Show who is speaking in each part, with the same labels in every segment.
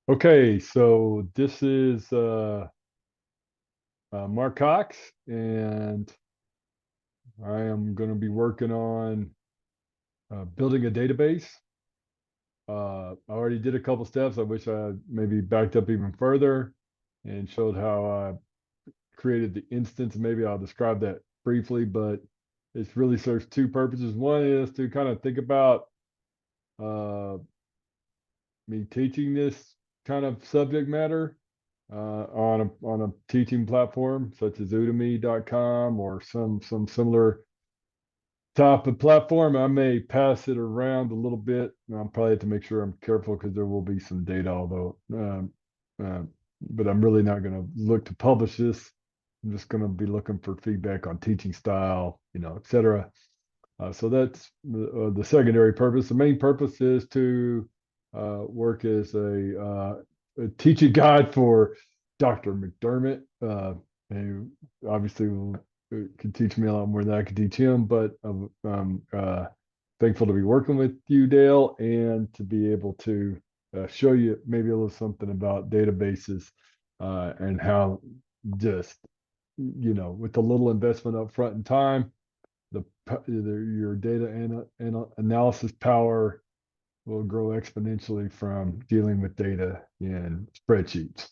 Speaker 1: Okay, so this is Mark Cox, and I am going to be working on building a database. I already did a couple steps. I wish I maybe backed up even further and showed how I created the instance. Maybe I'll describe that briefly, but it really serves two purposes. One is to kind of think about uh, me teaching this kind of subject matter on a teaching platform such as Udemy.com or some similar type of platform. I may pass it around a little bit. I'll probably have to make sure I'm careful because there will be some data, although, uh, but I'm really not going to look to publish this. I'm just going to be looking for feedback on teaching style, et cetera. So that's the secondary purpose. The main purpose is to work as a teaching guide for Dr. McDermott, who obviously can teach me a lot more than I could teach him. But I'm thankful to be working with you, Dale, and to be able to show you maybe a little something about databases and how just, with a little investment up front in time, your data analysis power will grow exponentially from dealing with data in spreadsheets.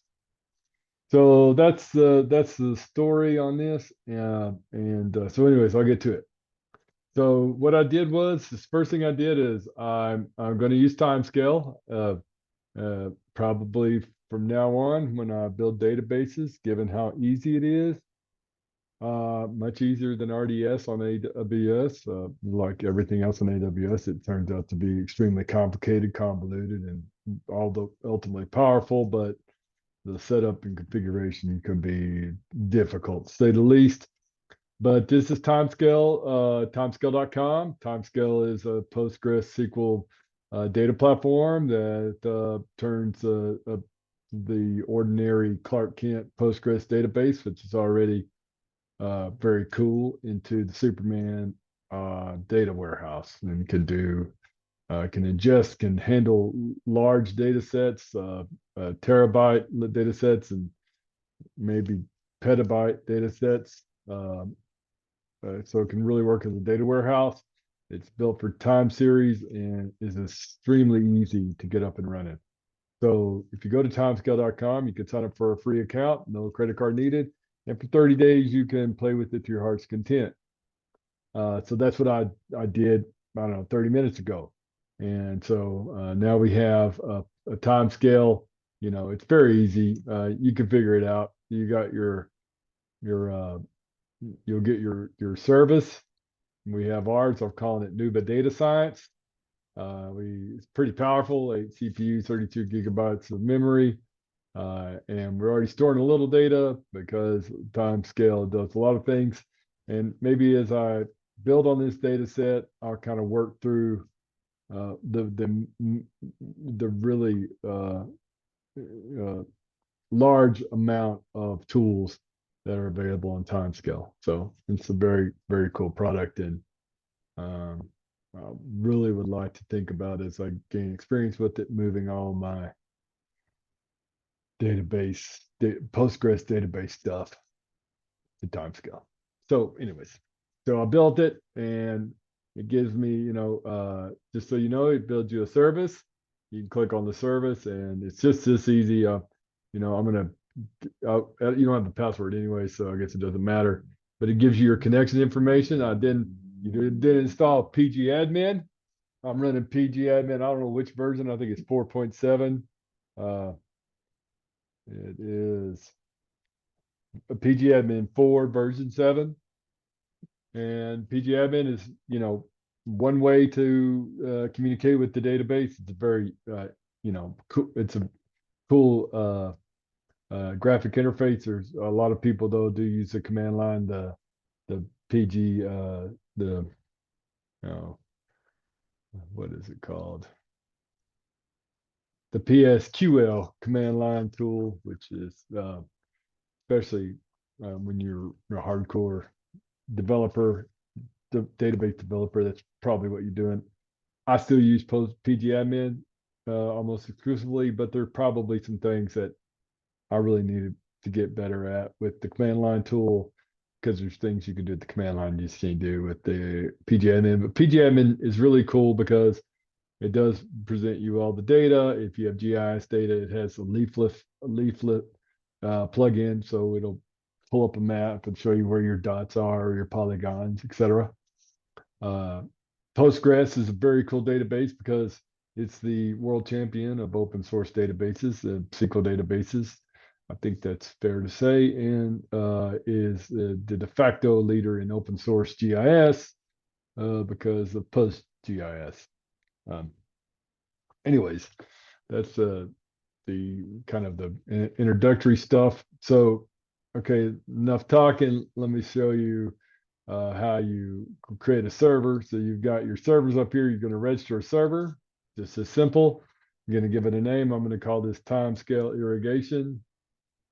Speaker 1: So that's the story on this. So anyways, I'll get to it. So what I did was the first thing I did is I'm going to use timescale. Probably from now on when I build databases, given how easy it is. Much easier than RDS on AWS. Like everything else on AWS, it turns out to be extremely complicated, convoluted, and although ultimately powerful, but the setup and configuration can be difficult, to say the least. But this is Timescale, timescale.com. Timescale is a Postgres SQL data platform that turns the ordinary Clark Kent Postgres database, which is already very cool, into the Superman data warehouse, and can ingest, can handle large data sets, terabyte data sets, and maybe petabyte data sets. So it can really work as a data warehouse. It's built for time series and is extremely easy to get up and running. So if you go to timescale.com, you can sign up for a free account, no credit card needed. And for 30 days, you can play with it to your heart's content. So that's what I did, I don't know, 30 minutes ago. And so now we have a time scale. It's very easy. You can figure it out. You got your you'll get your service. We have ours. I'm calling it Nuba Data Science. It's pretty powerful, 8 CPUs, 32 gigabytes of memory. And we're already storing a little data because time scale does a lot of things. And maybe as I build on this data set, I'll kind of work through the really large amount of tools that are available on timescale. So it's a very, very cool product, and um, I really would like to think about as I gain experience with it, moving all my Postgres database stuff to timescale. So, anyways, so I built it, and it gives me, just so you know, it builds you a service. You can click on the service, and it's just this easy. I'm gonna, you don't have the password anyway, so I guess it doesn't matter. But it gives you your connection information. You did install PG admin. I'm running PG admin. I don't know which version. I think it's 4.7. Uh, it is a PG admin 4 version 7. And PG admin is, one way to communicate with the database. It's a very, cool, it's a cool graphic interface. There's a lot of people though do use the command line, the PG, the, oh, what is it called? The PSQL command line tool, which is especially when you're a hardcore developer, the database developer, that's probably what you're doing. I still use PG admin almost exclusively, but there are probably some things that I really needed to get better at with the command line tool, because there's things you can do with the command line you just can't do with the PGAdmin. But PGAdmin is really cool because it does present you all the data. If you have GIS data, it has a leaflet plugin, so it'll pull up a map and show you where your dots are, your polygons, etc. Postgres is a very cool database because it's the world champion of open source databases, SQL databases. I think that's fair to say, and is the de facto leader in open source GIS because of PostGIS. Anyways, that's the kind of the introductory stuff. So, okay, enough talking. Let me show you how you create a server. So you've got your servers up here. You're going to register a server. Just as simple. I'm going to give it a name. I'm going to call this timescale irrigation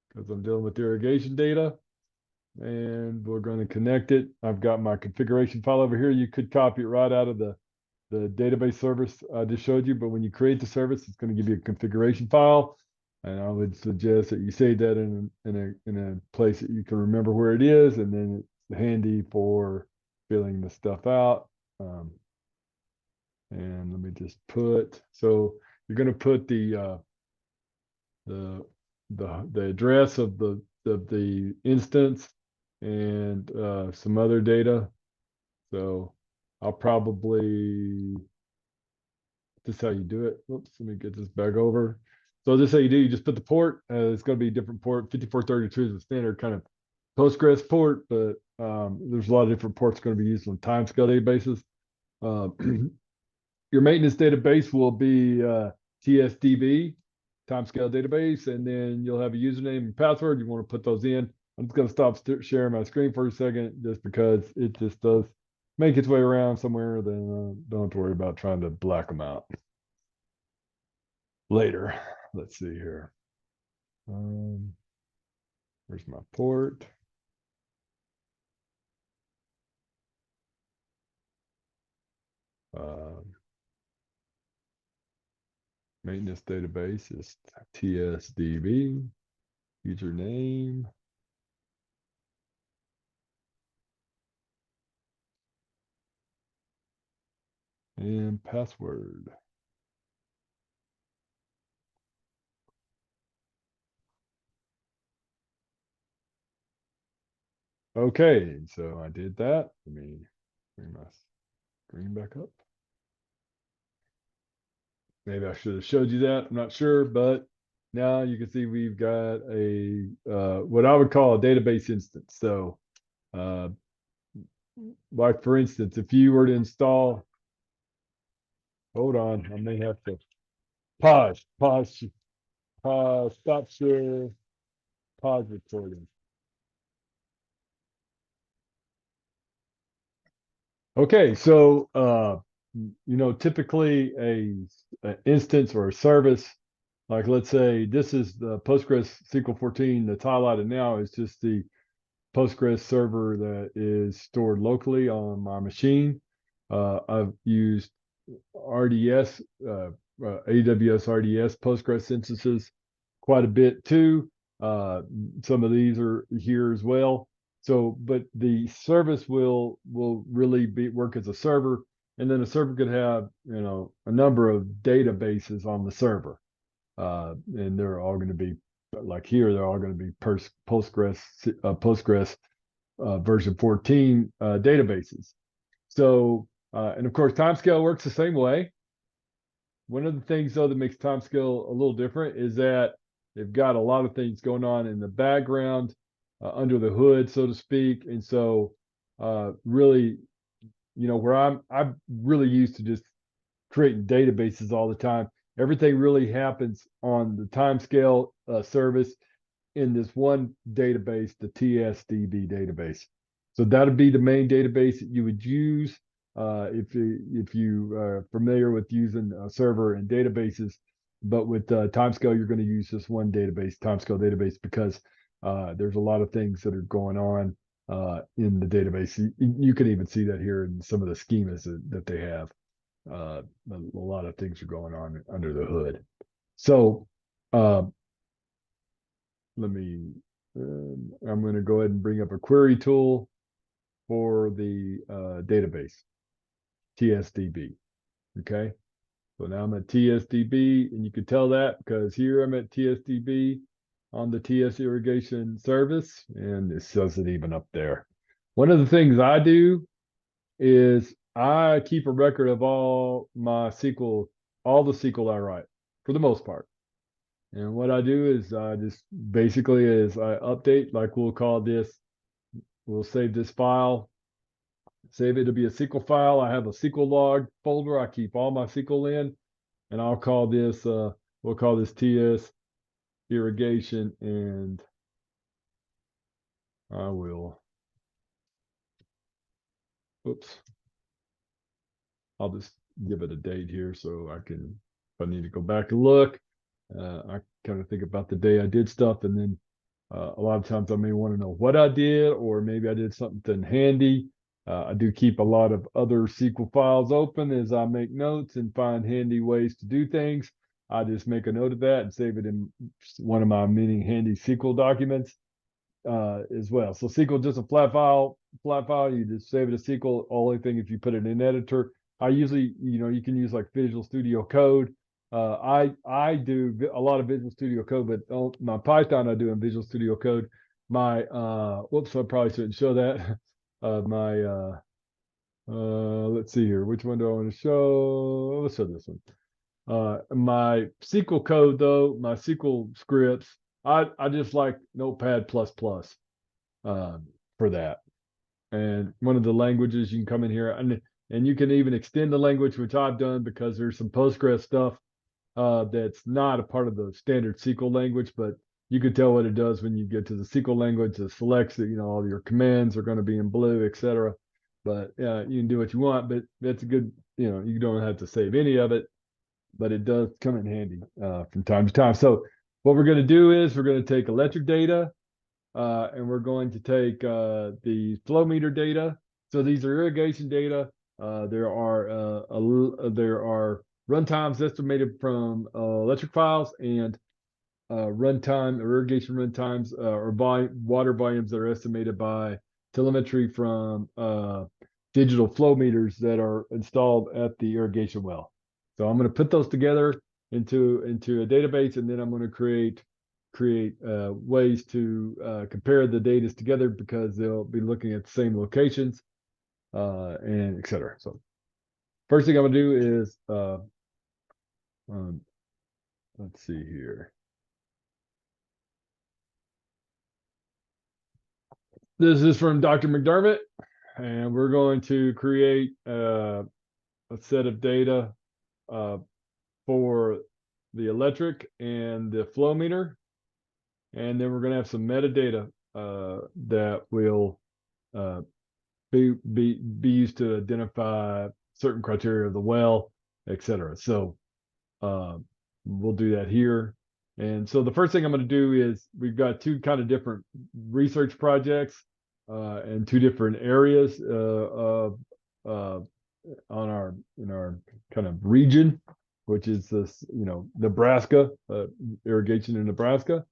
Speaker 1: because I'm dealing with irrigation data. And we're going to connect it. I've got my configuration file over here. You could copy it right out of the database service I just showed you, but when you create the service, it's going to give you a configuration file. And I would suggest that you save that in a place that you can remember where it is, and then it's handy for filling the stuff out. And let me just put, so you're going to put the address of the instance and some other data. So I'll probably, this is how you do it. Oops, let me get this back over. So this is how you do, you just put the port. It's going to be a different port. 5432 is a standard kind of Postgres port, but there's a lot of different ports going to be used on timescale databases. Your maintenance database will be TSDB, timescale database, and then you'll have a username and password. You want to put those in. I'm just going to stop sharing my screen for a second just because it just does make its way around somewhere. Then don't have to worry about trying to black them out later. Let's see here. Where's my port? Maintenance database is TSDB. Username. And password. Okay, so I did that. Let me bring my screen back up. Maybe I should have showed you that. I'm not sure, but now you can see we've got a what I would call a database instance. So, like for instance, if you were to install, hold on, I may have to pause, stop share, pause recording. Okay, so typically a instance or a service, like let's say this is the Postgres SQL 14 that's highlighted now is just the Postgres server that is stored locally on my machine. I've used RDS, AWS RDS Postgres instances quite a bit too. Some of these are here as well. So, but the service will really work as a server, and then a server could have a number of databases on the server, and they're all going to be like here. They're all going to be Postgres version 14 databases. So, and of course, timescale works the same way. One of the things, though, that makes timescale a little different is that they've got a lot of things going on in the background, under the hood, so to speak. And so, really, where I'm really used to just creating databases all the time. Everything really happens on the timescale service in this one database, the TSDB database. So that'd be the main database that you would use if you are familiar with using a server and databases. But with timescale, you're going to use this one database, timescale database, because there's a lot of things that are going on in the database. You can even see that here in some of the schemas that they have. a lot of things are going on under the hood. So let me, I'm going to go ahead and bring up a query tool for the database, TSDB. Okay. So now I'm at TSDB, and you can tell that because here I'm at TSDB on the TS irrigation service, and it says it even up there. One of the things I do is I keep a record of all my SQL, all the SQL I write for the most part. And what I do is I just basically is I update, like we'll save this file, save it to be a SQL file. I have a SQL log folder. I keep all my SQL in, and I'll call this, we'll call this TS irrigation, and I will, oops, I'll just give it a date here so I can, if I need to go back and look, I kind of think about the day I did stuff, and then a lot of times I may want to know what I did, or maybe I did something handy. I do keep a lot of other SQL files open as I make notes and find handy ways to do things. I just make a note of that and save it in one of my many handy SQL documents as well. So SQL just a flat file. You just save it as SQL. Only thing if you put it in editor. I usually, you can use like Visual Studio Code. I do a lot of Visual Studio Code, but my Python I do in Visual Studio Code. My whoops, I probably shouldn't show that. My let's see here. Which one do I want to show? Let's show this one. My SQL code though, my SQL scripts, I just like Notepad for that. And one of the languages you can come in here and you can even extend the language, which I've done because there's some Postgres stuff that's not a part of the standard SQL language, but you can tell what it does when you get to the SQL language. It selects that, all your commands are going to be in blue, etc. But you can do what you want, but that's a good, you don't have to save any of it, but it does come in handy from time to time. So what we're going to do is we're going to take electric data and we're going to take the flow meter data. So these are irrigation data. There are runtimes estimated from electric files and irrigation runtimes or water volumes that are estimated by telemetry from digital flow meters that are installed at the irrigation well. So I'm going to put those together into a database, and then I'm going to create ways to compare the data together because they'll be looking at the same locations and et cetera. So first thing I'm going to do is let's see here. This is from Dr. McDermott, and we're going to create a set of data for the electric and the flow meter. And then we're going to have some metadata that will be used to identify certain criteria of the well, etc. So we'll do that here. And so the first thing I'm going to do is we've got two kind of different research projects and two different areas in our kind of region, which is this, Nebraska, irrigation in Nebraska.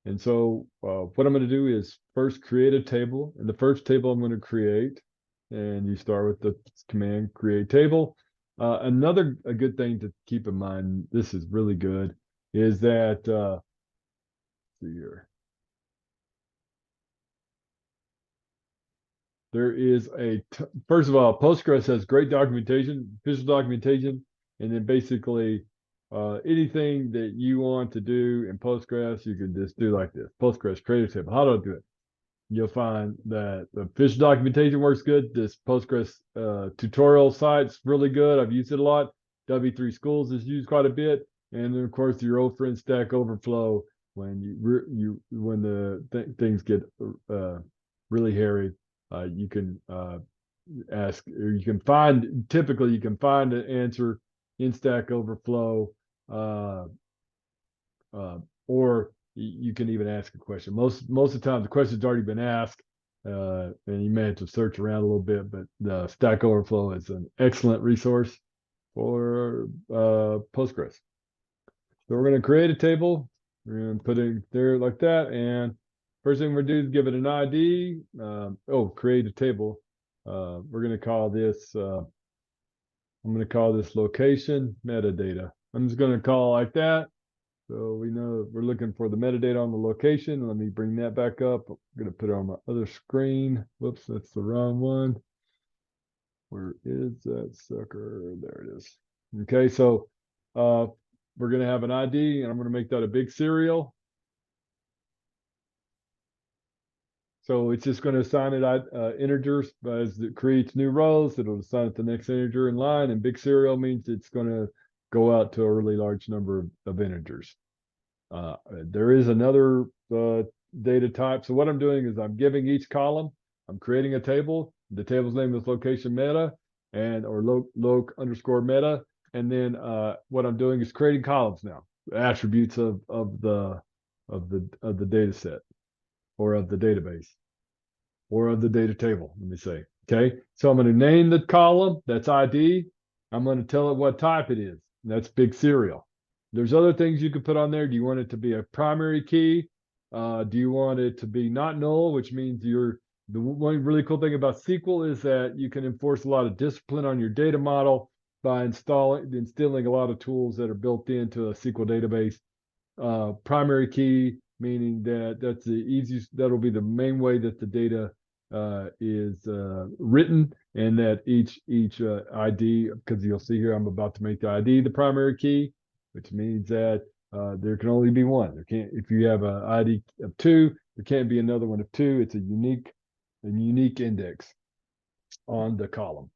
Speaker 1: And so what I'm going to do is first create a table. And the first table I'm going to create, and you start with the command create table. A good thing to keep in mind, this is really good, is that let's see here. There is first of all, Postgres has great documentation, official documentation, and then basically anything that you want to do in Postgres, you can just do like this. Postgres create a table. How do I do it? You'll find that the official documentation works good. This Postgres tutorial site's really good. I've used it a lot. W3 Schools is used quite a bit. And then of course your old friend Stack Overflow, when things get really hairy, you can ask, or you can find, typically you can find an answer in Stack Overflow, or you can even ask a question. Most of the time the question's already been asked, and you may have to search around a little bit, but the Stack Overflow is an excellent resource. for Postgres. So we're going to create a table. We're going to put it there like that. And first thing we're going to do is give it an ID. Create a table. We're going to call this, I'm going to call this location metadata. I'm just going to call it like that. So we know we're looking for the metadata on the location. Let me bring that back up. I'm going to put it on my other screen. Whoops, that's the wrong one. Where is that sucker? There it is. Okay, so we're going to have an ID, and I'm going to make that a big serial. So it's just going to assign it integers as it creates new rows. It'll assign it the next integer in line, and big serial means it's going to go out to a really large number of integers. There is another data type. So what I'm doing is I'm giving each column, I'm creating a table. The table's name is location meta or loc underscore meta. And then what I'm doing is creating columns now, attributes of the data set or of the database or of the data table, let me say. Okay, so I'm going to name the column, that's ID. I'm going to tell it what type it is. That's big serial. There's other things you could put on there. Do you want it to be a primary key? Do you want it to be not null, which means the one really cool thing about SQL is that you can enforce a lot of discipline on your data model by instilling a lot of tools that are built into a SQL database. Primary key, meaning that's the easiest, that'll be the main way that the data is written, and that each ID, because you'll see here, I'm about to make the ID the primary key, which means that there can only be one. There can't, if you have an ID of 2, there can't be another one of 2. It's a unique index on the column.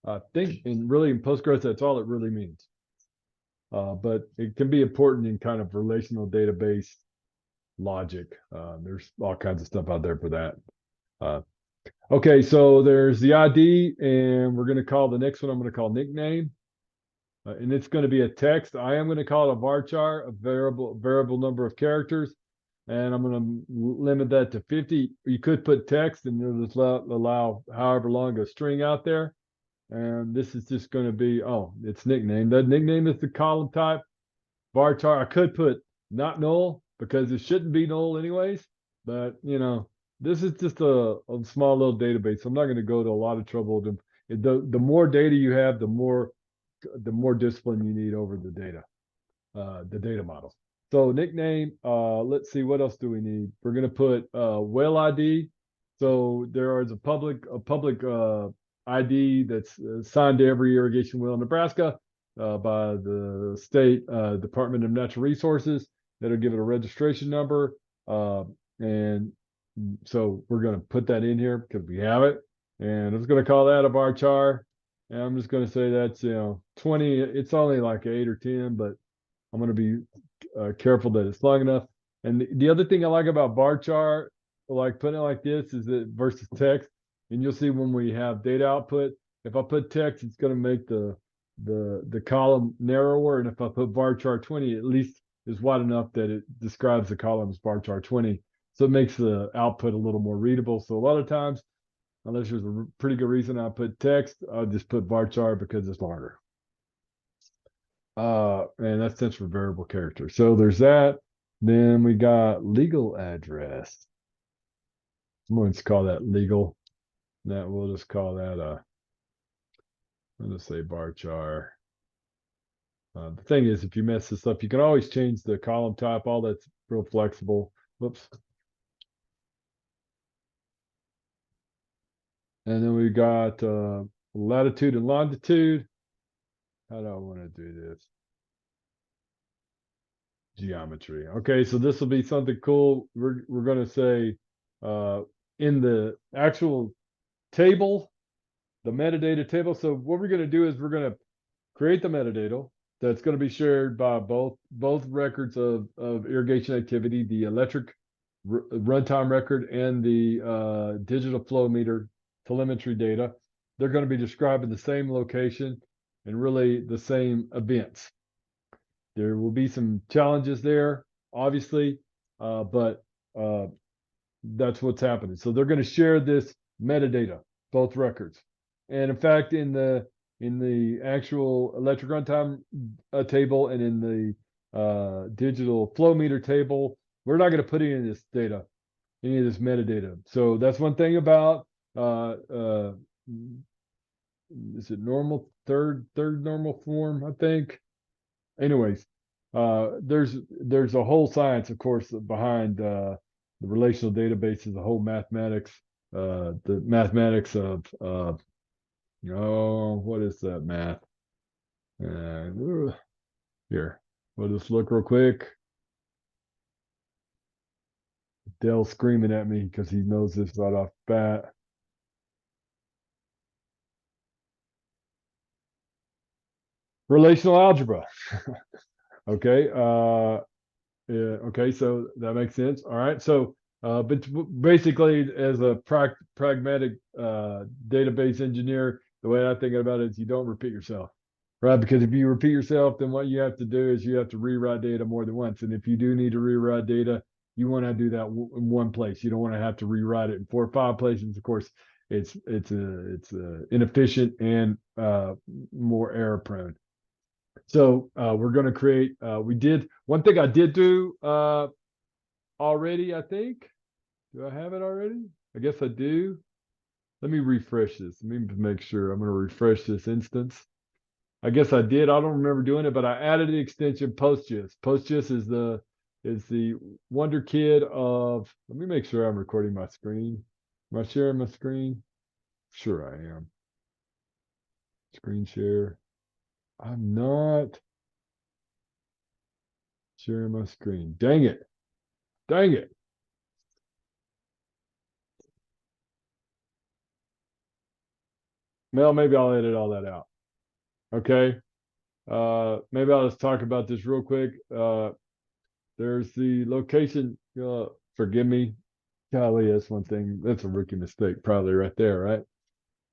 Speaker 1: I think, and really in Postgres, that's all it really means. But it can be important in kind of relational database logic. There's all kinds of stuff out there for that. Okay, so there's the ID, and we're going to call the next one, I'm going to call nickname. And it's going to be a text. I am going to call it a varchar, a variable number of characters. And I'm going to limit that to 50. You could put text and it'll just allow however long a string out there. And this is just going to be, it's nickname. That nickname is the column type. Varchar, I could put not null because it shouldn't be null anyways. But, this is just a small little database. So I'm not going to go to a lot of trouble. The more data you have, the more discipline you need over the data model. So nickname, let's see, what else do we need? We're going to put well ID. So there is a public ID that's assigned to every irrigation well in Nebraska by the state Department of Natural Resources. That'll give it a registration number. And so we're going to put that in here because we have it. And I'm just going to call that a varchar. And I'm just going to say that's, 20. It's only like 8 or 10, but I'm going to be careful that it's long enough. And the other thing I like about varchar, like putting it like this, is that versus text. And you'll see when we have data output, if I put text, it's going to make the column narrower. And if I put varchar 20, at least is wide enough that it describes the column as varchar 20. So it makes the output a little more readable. So a lot of times, unless there's a pretty good reason I put text, I'll just put varchar because it's longer. And that stands for variable character. So there's that. Then we got legal address. I'm going to call that legal. That we'll just call that I'm going to say varchar. The thing is, if you mess this up, you can always change the column type. All that's real flexible. Whoops. And then we got latitude and longitude. How do I want to do this? Geometry. Okay, so this will be something cool. We're going to say in the actual table, the metadata table. So what we're going to do is we're going to create the metadata that's going to be shared by both records of irrigation activity, the electric runtime record and the digital flow meter telemetry data. They're going to be described in the same location and really the same events. There will be some challenges there, obviously, but that's what's happening. So they're going to share this metadata, both records. And in fact, in the in the actual electric runtime table and in the digital flow meter table. We're not going to put any of this data, any of this metadata. So that's one thing about is it normal third normal form, I think. Anyways, there's a whole science, of course, behind the relational databases, the whole mathematics, the mathematics of oh, what is that math? Here, we'll just look real quick. Dale's screaming at me because he knows this right off the bat. Relational algebra. Okay. Yeah, okay, so that makes sense. All right. So but basically as a pragmatic database engineer, the way I think about it is you don't repeat yourself. Right? Because if you repeat yourself, then what you have to do is you have to rewrite data more than once. And if you do need to rewrite data, you want to do that in one place. You don't want to have to rewrite it in 4 or 5 places. Of course, it's inefficient and more error prone. So we're going to create. We did one thing I did do already. I think. Do I have it already? I guess I do. Let me refresh this. Let me make sure. I'm going to refresh this instance. I guess I did. I don't remember doing it, but I added the extension Postgres. Postgres is the wonder kid of. Let me make sure I'm recording my screen. Am I sharing my screen? Sure I am. Screen share. I'm not sharing my screen. Dang it. Dang it. Well, maybe I'll edit all that out. Okay. Maybe I'll just talk about this real quick. There's the location. Forgive me. Golly, that's one thing. That's a rookie mistake, probably right there, right?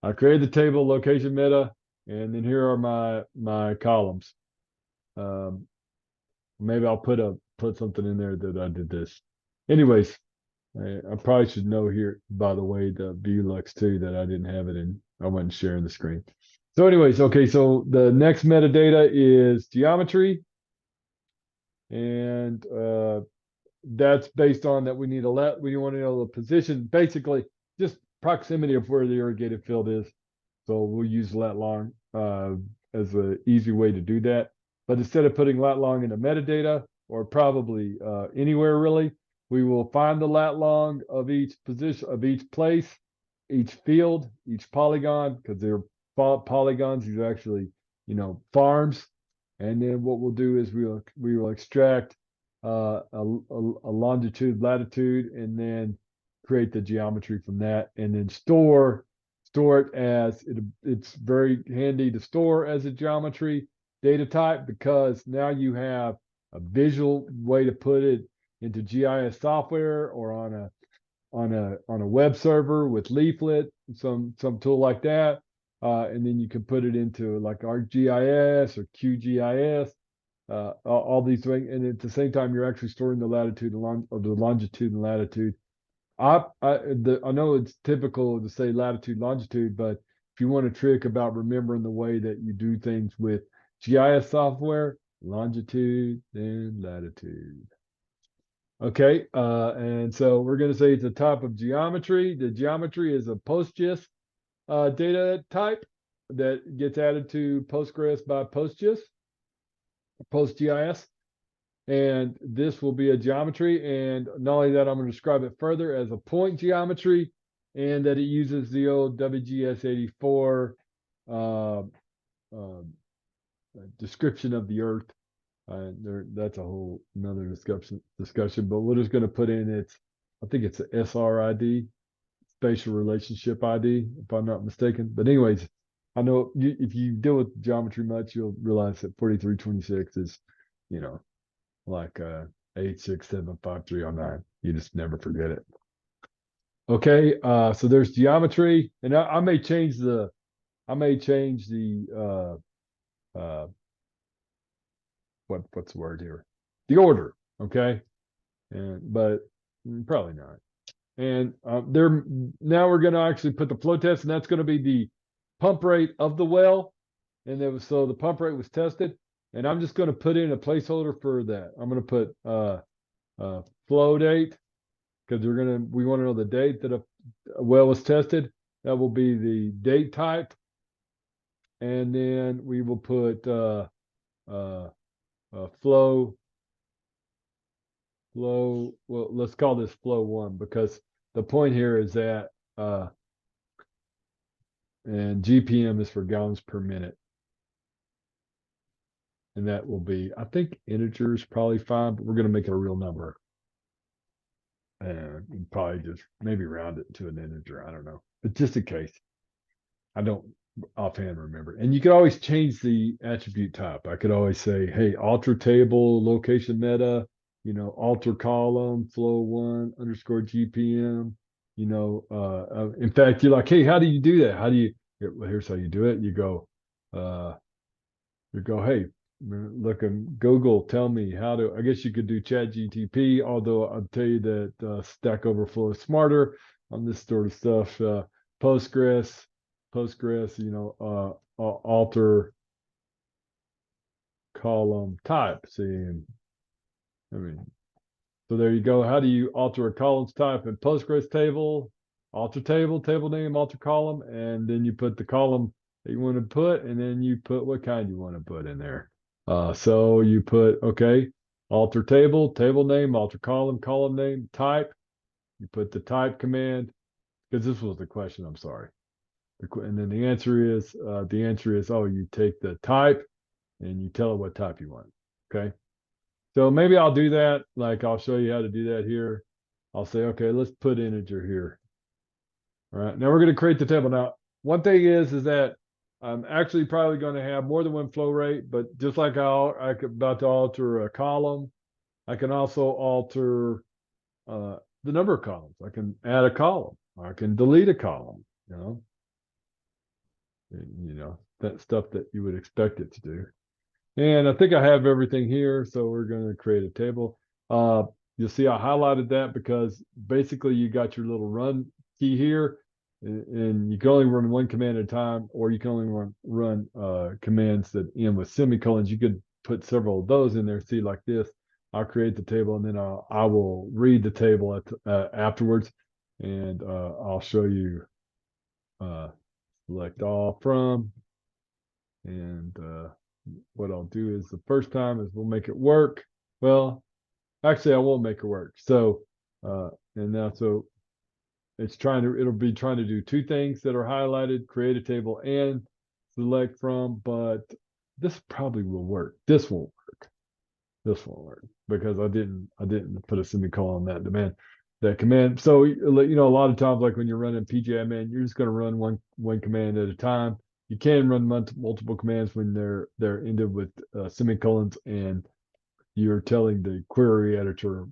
Speaker 1: I created the table location meta, and then here are my columns. Maybe I'll put something in there that I did this. Anyways, I probably should know here, by the way, the view looks too, that I didn't have it in. I wasn't sharing the screen. So anyways, okay, so the next metadata is geometry. And that's based on that we need we want to know the position, basically just proximity of where the irrigated field is. So we'll use lat long as an easy way to do that. But instead of putting lat long into metadata, or probably anywhere really, we will find the lat long of each position, of each place, each field, each polygon, because they're polygons. These are actually, farms. And then what we'll do is we will extract a longitude, latitude, and then create the geometry from that, and then store it as it's very handy to store as a geometry data type, because now you have a visual way to put it into GIS software or on a web server with Leaflet, some tool like that. And then you can put it into like ArcGIS or QGIS, all these things. And at the same time, you're actually storing the latitude of the longitude and latitude. I know it's typical to say latitude, longitude, but if you want a trick about remembering the way that you do things with GIS software, longitude and latitude. Okay, and so we're going to say it's the type of geometry. The geometry is a PostGIS data type that gets added to Postgres by PostGIS. And this will be a geometry. And not only that, I'm going to describe it further as a point geometry, and that it uses the old WGS84 description of the Earth. That's a whole another discussion. But we're just going to put in I think it's a SRID, spatial relationship ID, if I'm not mistaken. But anyways, I know if you deal with geometry much, you'll realize that 4326 is, like 8675309. You just never forget it. Okay, so there's geometry, and I may change the what's the word here? The order, okay? But probably not. And now we're going to actually put the flow test, and that's going to be the pump rate of the well. and so the pump rate was tested, and I'm just going to put in a placeholder for that. I'm going to put flow date, because we want to know the date that a well was tested. That will be the date type, and then we will put flow. Well, let's call this flow 1, because the point here is that and GPM is for gallons per minute. And that will be, I think integer is probably fine, but we're going to make it a real number. And probably just maybe round it to an integer. I don't know. But just in case. I don't offhand remember. And you could always change the attribute type. I could always say, hey, alter table, location meta, alter column, flow 1 underscore GPM. In fact, you're like, hey, how do you do that? Here's how you do it. You go, hey, look, Google, tell me how to. I guess you could do ChatGTP, although I'll tell you that Stack Overflow is smarter on this sort of stuff. Postgres, alter column type. See, so there you go. How do you alter a columns type in Postgres table? Alter table, table name, alter column, and then you put the column that you want to put, and then you put what kind you want to put in there. So you put, okay, alter table, table name, alter column, column name, type. You put the type command, because this was the question, I'm sorry. And then the answer is, oh, you take the type and you tell it what type you want. Okay. So maybe I'll do that. Like I'll show you how to do that here. I'll say, okay, let's put integer here. All right. Now we're going to create the table. Now, one thing is that I'm actually probably going to have more than one flow rate, but just like I'm about to alter a column, I can also alter the number of columns. I can add a column. I can delete a column, that stuff that you would expect it to do. And I think I have everything here. So we're going to create a table. You'll see I highlighted that because basically you got your little run key here, and you can only run one command at a time, or you can only run commands that end with semicolons. You could put several of those in there. See, like this, I'll create the table, and then I will read the table afterwards, and I'll show you select all from, and what I'll do is the first time is we'll make it work. Well, actually, I won't make it work. So, and now, so it'll be trying to do two things that are highlighted: create a table and select from. But this probably will work. This won't work. This won't work because I didn't put a semicolon on that command. So, a lot of times, like when you're running pgadmin, you're just going to run one command at a time. You can run multiple commands when they're ended with semicolons, and you're telling the query editor,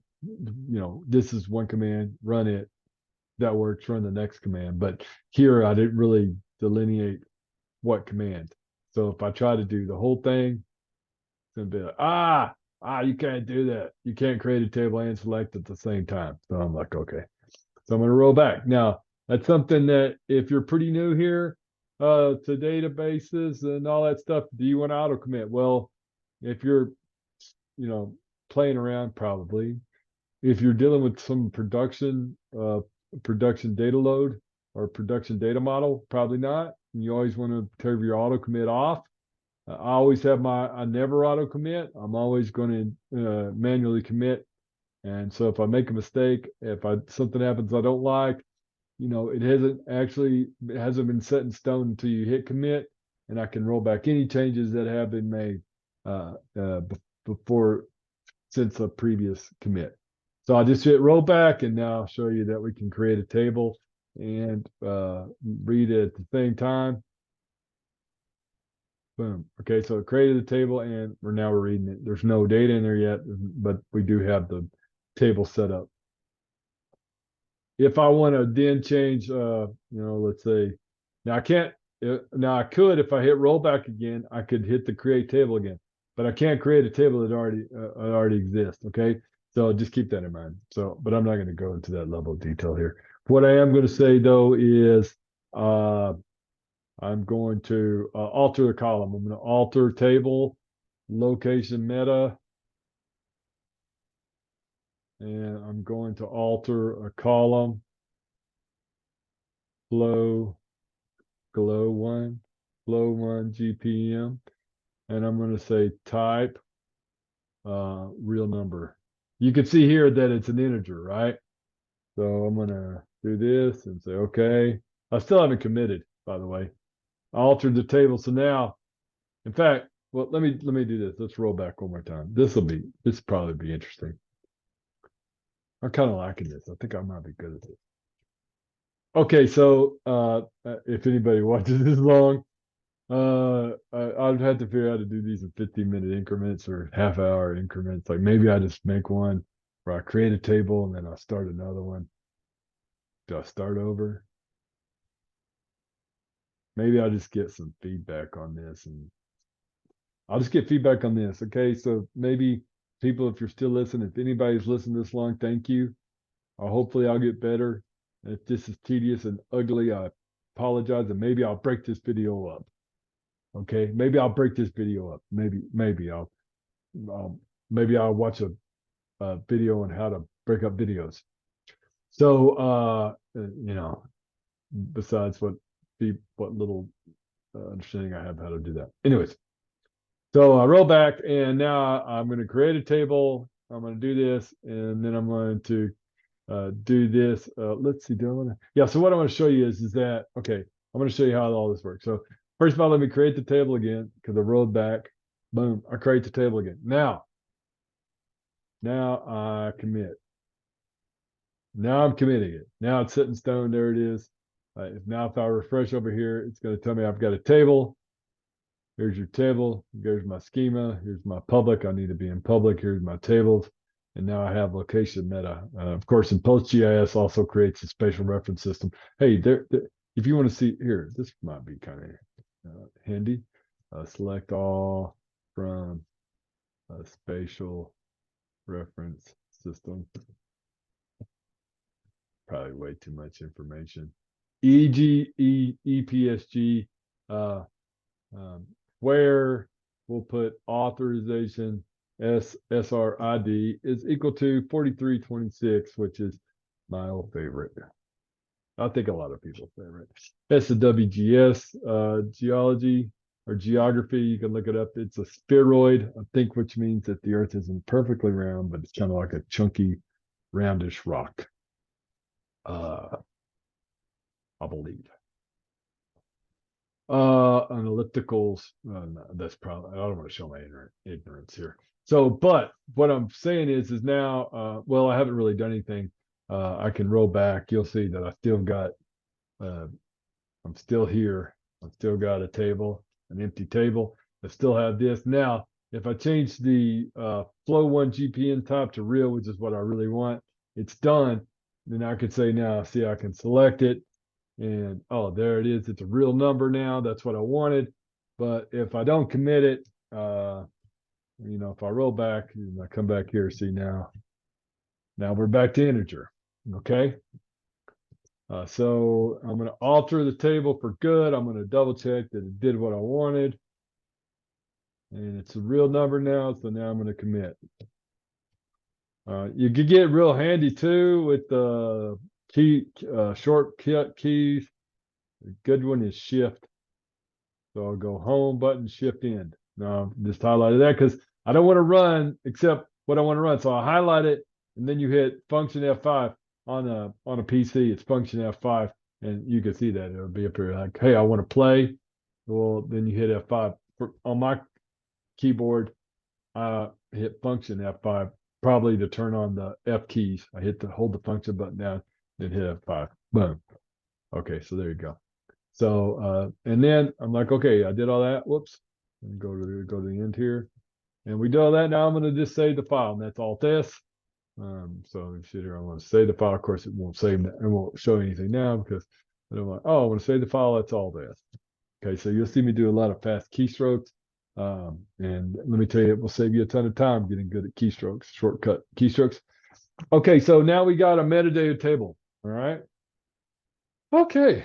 Speaker 1: this is one command, run it. That works, run the next command. But here I didn't really delineate what command. So if I try to do the whole thing, it's going to be like, you can't do that. You can't create a table and select at the same time. So I'm like, okay. So I'm going to roll back. Now, that's something that if you're pretty new here to databases and all that stuff, do you want to auto commit? Well, if you're, playing around, probably. If you're dealing with some production data load or production data model, probably not. You always want to turn your auto commit off. I always have I never auto commit. I'm always going to manually commit. And so if I make a mistake, if something happens I don't like, it hasn't been set in stone until you hit commit, and I can roll back any changes that have been made before since a previous commit. So I'll just hit roll back, and now I'll show you that we can create a table and read it at the same time. Boom. Okay, so it created the table, and we're reading it. There's no data in there yet, but we do have the table set up. If I want to then change, let's say, now I can't. Now I could, if I hit rollback again, I could hit the create table again, but I can't create a table that already exists. Okay, so just keep that in mind. So, but I'm not going to go into that level of detail here. What I am going to say though is, I'm going to alter the column. I'm going to alter table, location meta, and I'm going to alter a column, flow one GPM, and I'm going to say type real number. You can see here that it's an integer, right? So I'm going to do this and say, okay. I still haven't committed, by the way. I altered the table. So now, in fact, well, let me do this. Let's roll back one more time. This will probably be interesting. I'm kind of liking this. I think I might be good at this. Okay, so if anybody watches this long, I'd have to figure out how to do these in 15-minute increments or half-hour increments. Like maybe I just make one where I create a table and then I'll start another one. Do I start over? Maybe I'll just get some feedback on this, and I'll just get feedback on this. Okay, so maybe people, if you're still listening, if anybody's listened this long, thank you. Hopefully I'll get better. If this is tedious and ugly, I apologize, and maybe I'll break this video up. Okay, maybe I'll break this video up. Maybe I'll watch a video on how to break up videos. So besides what little understanding I have how to do that. Anyways, so I roll back, and now I'm going to create a table. I'm going to do this, and then I'm going to do this. Let's see. Do I want to? Yeah. So what I want to show you is that okay? I'm going to show you how all this works. So first of all, let me create the table again because I rolled back. Boom. I create the table again. Now I commit. Now I'm committing it. Now it's set in stone. There it is. If I refresh over here, it's going to tell me I've got a table. Here's your table. Here's my schema. Here's my public. I need to be in public. Here's my tables. And now I have location meta. Of course, in PostGIS also creates a spatial reference system. Hey, if you want to see here, this might be kind of handy. Select all from a spatial reference system. Probably way too much information. EPSG, where we'll put authorization SRID is equal to 4326, which is my old favorite. I think a lot of people's favorite. That's the WGS geology or geography. You can look it up. It's a spheroid, I think, which means that the Earth isn't perfectly round, but it's kind of like a chunky, roundish rock. I believe. An ellipticals. No, that's probably. I don't want to show my ignorance here. So, but what I'm saying is now. Well, I haven't really done anything. I can roll back. You'll see that I still got. I'm still here. I've still got a table, an empty table. I still have this. Now, if I change the flow one GPN type to real, which is what I really want, it's done. Then I could say now, see, I can select it. And oh, there it is. It's a real number now. That's what I wanted. But if I don't commit it, if I roll back and I come back here, see now we're back to integer. Okay. So I'm going to alter the table for good. I'm going to double check that it did what I wanted. And it's a real number now. So now I'm going to commit. You could get real handy too with the shortcut keys. The good one is shift. So I'll go home button, shift end. Now just highlighted that because I don't want to run except what I want to run. So I highlight it and then you hit function F5 on a PC. It's function F5 and you can see that it'll be up here like, hey, I want to play. Well, then you hit F5. On my keyboard, I hit function F5 probably to turn on the F keys. I hold the function button down, then hit F5. Boom. Okay, so there you go. So and then I'm like, okay, I did all that. Whoops. And go to the end here. And we do all that. Now I'm going to just save the file, and that's Alt S. So if you sit here, I want to save the file. Of course, it won't save that. It won't show anything now because I don't want. Oh, I want to save the file. That's Alt S. Okay, so you'll see me do a lot of fast keystrokes. And let me tell you, it will save you a ton of time getting good at keystrokes, shortcut keystrokes. Okay, so now we got a metadata table. All right. Okay.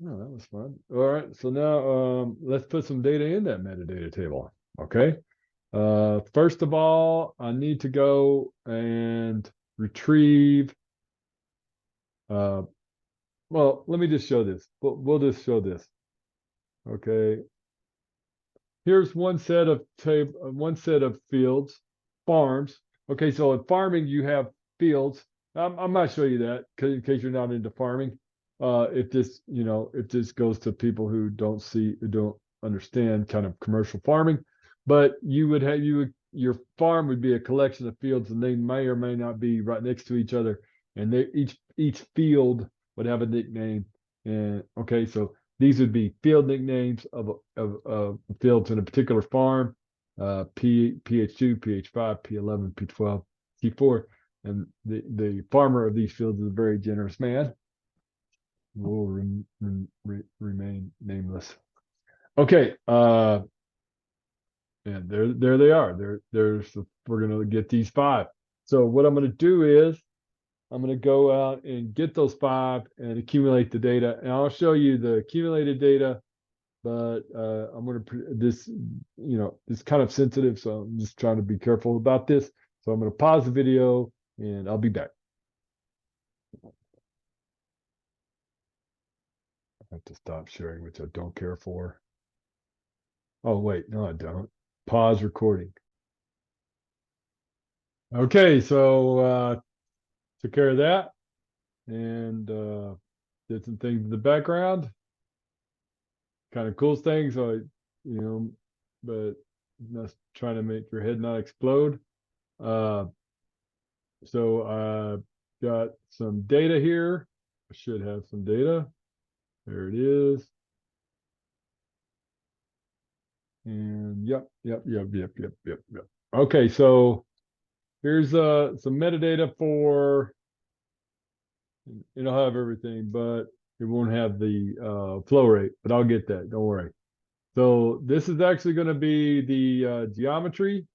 Speaker 1: Oh, that was fun. All right, so now let's put some data in that metadata table. Okay. First of all, I need to go and retrieve. Uh, well, let me just show this. We'll just show this. Okay. Here's one set of fields, farms. Okay, so in farming you have fields. I'm not showing you that in case you're not into farming. If this goes to people who don't understand kind of commercial farming, but your farm would be a collection of fields, and they may or may not be right next to each other, and each field would have a nickname. And okay, so these would be field nicknames of fields in a particular farm, PH2, PH5, P11, P12, T4. And the farmer of these fields is a very generous man. Will remain nameless. Okay, and there they are. We're gonna get these 5. So what I'm gonna do is I'm going to go out and get those 5 and accumulate the data. And I'll show you the accumulated data, but I'm going to, it's kind of sensitive. So I'm just trying to be careful about this. So I'm going to pause the video and I'll be back. I have to stop sharing, which I don't care for. Oh, wait, no, I don't. Pause recording. Okay, so took care of that and did some things in the background. Kind of cool things. But that's trying to make your head not explode. So I got some data here. I should have some data. There it is. And yep. Okay, so here's some metadata for, it'll have everything, but it won't have the flow rate, but I'll get that, don't worry. So this is actually going to be the geometry.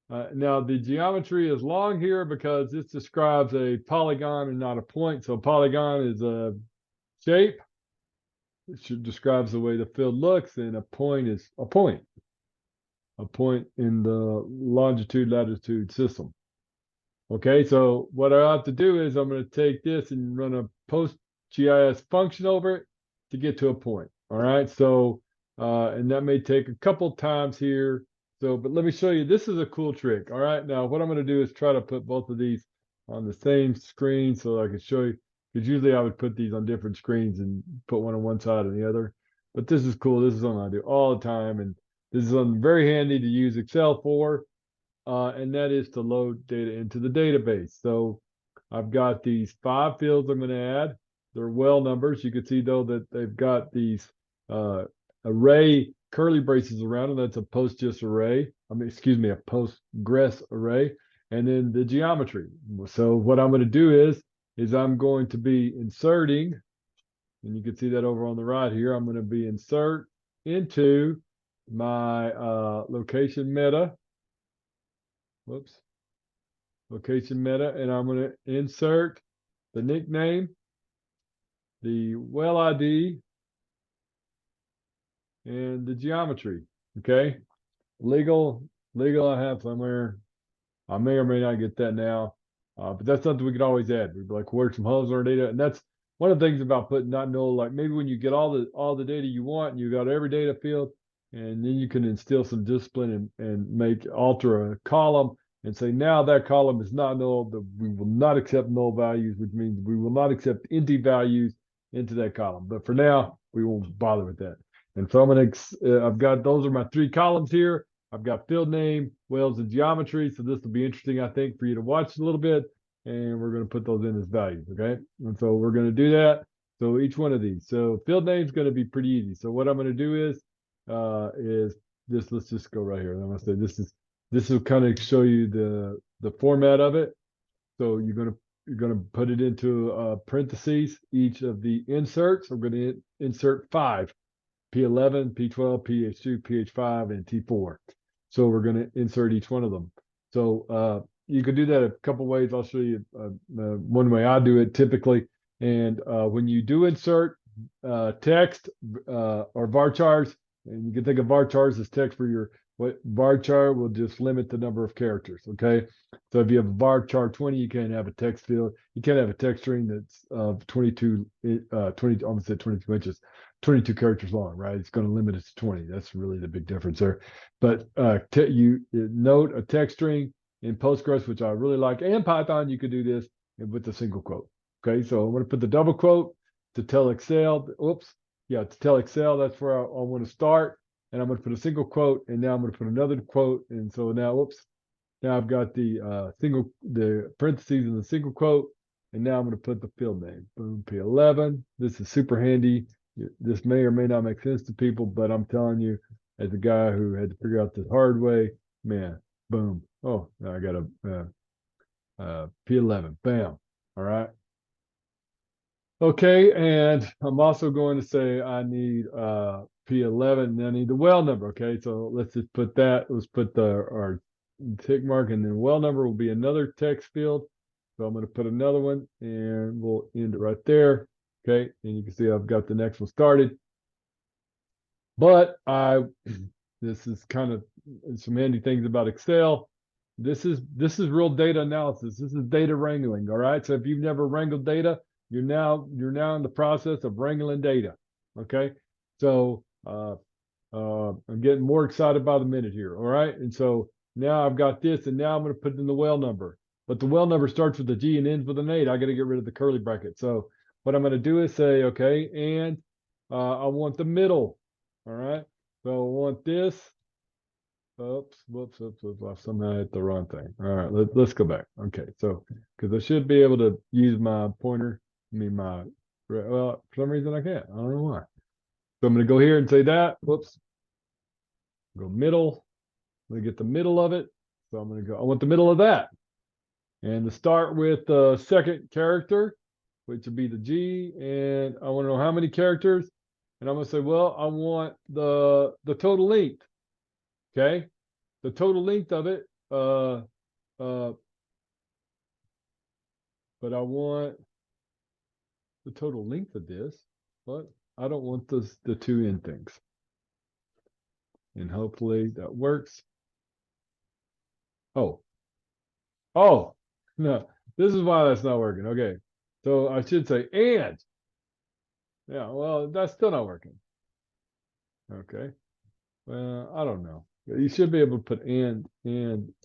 Speaker 1: Now the geometry is long here because this describes a polygon and not a point. So a polygon is a shape. It describes the way the field looks, and a point is a point. A point in the longitude latitude system. Okay, so what I have to do is I'm going to take this and run a PostGIS function over it to get to a point. All right, so and that may take a couple times here. So, but let me show you. This is a cool trick. All right, now what I'm going to do is try to put both of these on the same screen so I can show you. Because usually I would put these on different screens and put one on one side and the other. But this is cool. This is something I do all the time, and this is something very handy to use Excel for. And that is to load data into the database. So I've got these 5 fields I'm going to add. They're well numbers. You can see though that they've got these array curly braces around them. That's a Postgres array. A Postgres array. And then the geometry. So what I'm going to do is I'm going to be inserting, and you can see that over on the right here. I'm going to be insert into my location meta. Whoops. Location meta, and I'm going to insert the nickname, the well ID, and the geometry. Okay. Legal I have somewhere. I may or may not get that now. But that's something we could always add. We'd be like, where's some hubs or data? And that's one of the things about putting not null, like maybe when you get all the data you want and you got every data field, and then you can instill some discipline and alter a column and say, now that column is not null, that we will not accept null values, which means we will not accept empty values into that column. But for now, we won't bother with that. And so I've got, those are my 3 columns here. I've got field name, wells, and geometry. So this will be interesting, I think, for you to watch a little bit. And we're going to put those in as values, okay? And so we're going to do that. So each one of these. So field name is going to be pretty easy. So what I'm going to do is this. Let's just go right here. I'm going to say this will kind of show you the format of it. So you're going to put it into parentheses. Each of the inserts. I'm going to insert 5. P11, P12, PH2, PH5, and T4. So we're going to insert each one of them. So you could do that a couple ways. I'll show you one way I do it typically. And when you do insert, text or varchars, and you can think of varchars as text for your what varchar will just limit the number of characters. Okay, so if you have a varchar 20, you can't have a text field. You can't have a text string that's 22, 20, almost said 22 inches, 22 characters long, right? It's going to limit it to 20. That's really the big difference there. But you note a text string in Postgres, which I really like, and Python, you could do this with a single quote. Okay, so I'm going to put the double quote to tell Excel. Oops, yeah, to tell Excel that's where I want to start. And I'm going to put a single quote, and now I'm going to put another quote. And so now, oops, now I've got the parentheses in the single quote, and now I'm going to put the field name. Boom, P11. This is super handy. This may or may not make sense to people, but I'm telling you, as a guy who had to figure out this hard way, man, boom. Oh, I got a P11. Bam. All right. Okay, and I'm also going to say I need P11, and I need the well number. Okay, so let's just put that. Let's put our tick mark, and then well number will be another text field. So I'm going to put another one, and we'll end it right there. Okay, and you can see I've got the next one started. But this is kind of some handy things about Excel. This is real data analysis. This is data wrangling. All right, so if you've never wrangled data, you're now in the process of wrangling data. Okay, so I'm getting more excited by the minute here. All right, and so now I've got this, and now I'm going to put in the well number. But the well number starts with a G and ends with an 8. I got to get rid of the curly bracket. So what I'm going to do is say, okay, and I want the middle. All right, so I want this. Oops, whoops. I somehow hit the wrong thing. All right, let's go back. Okay, so because I should be able to use my pointer, well, for some reason I can't. I don't know why. So I'm going to go here and say that. Whoops. Go middle. I'm going to get the middle of it. So I'm going to go, I want the middle of that. And to start with the second character, which would be the G, and I want to know how many characters. And I'm going to say, well, I want the total length. Okay, the total length of it. But I want the total length of this, but I don't want the two end things. And hopefully that works. Oh, no, this is why that's not working. Okay, so I should say and. Yeah, well, that's still not working. Okay, well, I don't know. You should be able to put and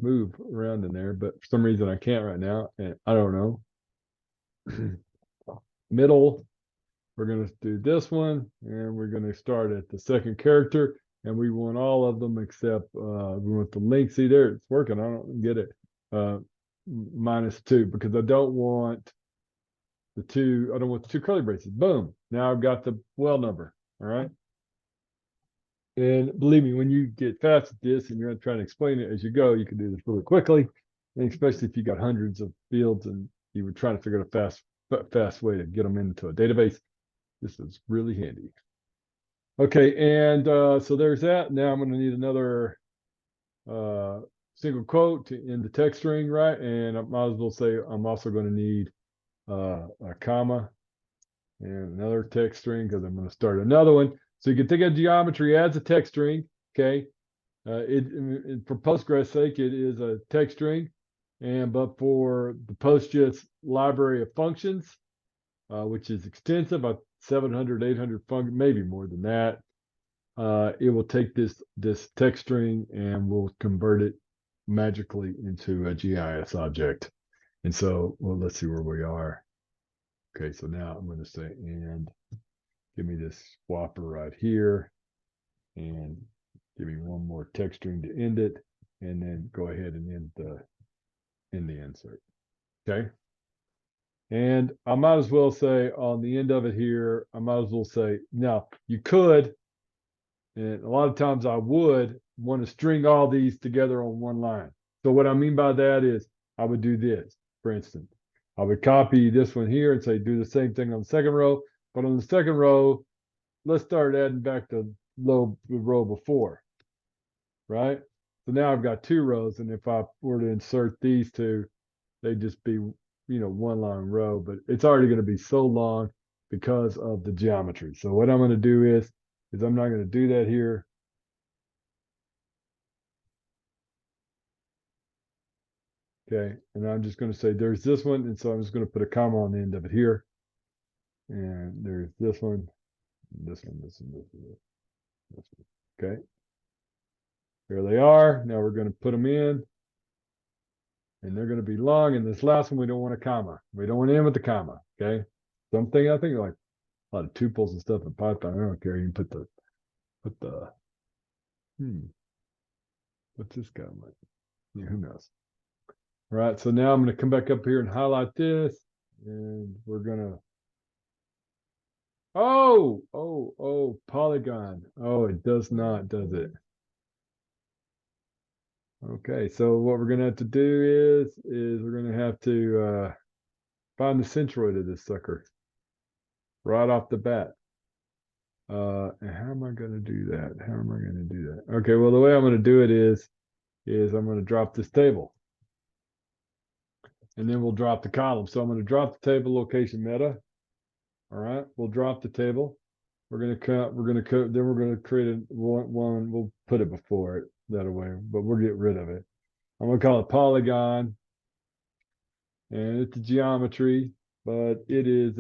Speaker 1: move around in there, but for some reason I can't right now, and I don't know. Middle, we're going to do this one, and we're going to start at the second character, and we want all of them except we want the length. See there, it's working. I don't get it. -2 because I don't want the two curly braces. Boom. Now I've got the well number. All right. And believe me, when you get fast at this and you're trying to explain it as you go, you can do this really quickly. And especially if you got hundreds of fields and you were trying to figure out a fast way to get them into a database, this is really handy. Okay, and so there's that. Now I'm going to need another single quote to end the text string, right? And I might as well say I'm also going to need a comma and another text string because I'm going to start another one. So you can think of geometry as a text string, okay? For Postgres sake, it is a text string, but for the Postgres library of functions, which is extensive, about 700, 800 functions, maybe more than that, it will take this text string and will convert it magically into a GIS object. And so, well, let's see where we are. Okay, so now I'm going to say, and give me this swapper right here, and give me one more text string to end it, and then go ahead and end the insert. Okay. And I might as well say on the end of it here, I might as well say, now you could, and a lot of times I would want to string all these together on one line. So what I mean by that is I would do this, for instance. I would copy this one here and say, do the same thing on the second row. But on the second row, let's start adding back the row before, right? So now I've got 2 rows. And if I were to insert these two, they'd just be, one long row. But it's already going to be so long because of the geometry. So what I'm going to do is I'm not going to do that here. Okay, and I'm just going to say there's this one, and so I'm just going to put a comma on the end of it here. And there's this one, this one, this one, this one, this one. Okay, here they are. Now we're going to put them in, and they're going to be long. And this last one, we don't want a comma. We don't want to end with the comma. Okay, something I think like a lot of tuples and stuff in Python. I don't care. You can put the what's this guy like? Yeah, who knows? All right, so now I'm going to come back up here and highlight this, and we're going to, oh, polygon. Oh, it does not, does it? Okay, so what we're going to have to do is we're going to have to find the centroid of this sucker right off the bat. And how am I going to do that? How am I going to do that? Okay, well, the way I'm going to do it is I'm going to drop this table. And then we'll drop the column. So I'm going to drop the table location meta. All right, we'll drop the table. We're going to cut, then we're going to create a one, we'll put it before it that way, but we'll get rid of it. I'm going to call it polygon. And it's a geometry, but it is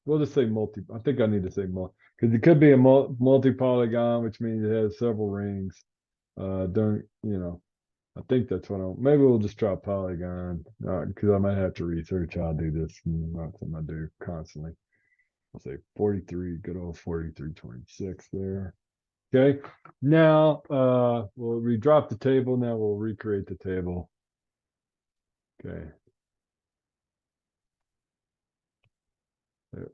Speaker 1: we'll just say I think I need to say multi, because it could be a multi-polygon, which means it has several rings. I think that's what maybe we'll just try polygon, because I might have to research how to do this. Not something I do constantly. I'll say 43, good old 4326 there. Okay. Now, we drop the table. Now we'll recreate the table. Okay.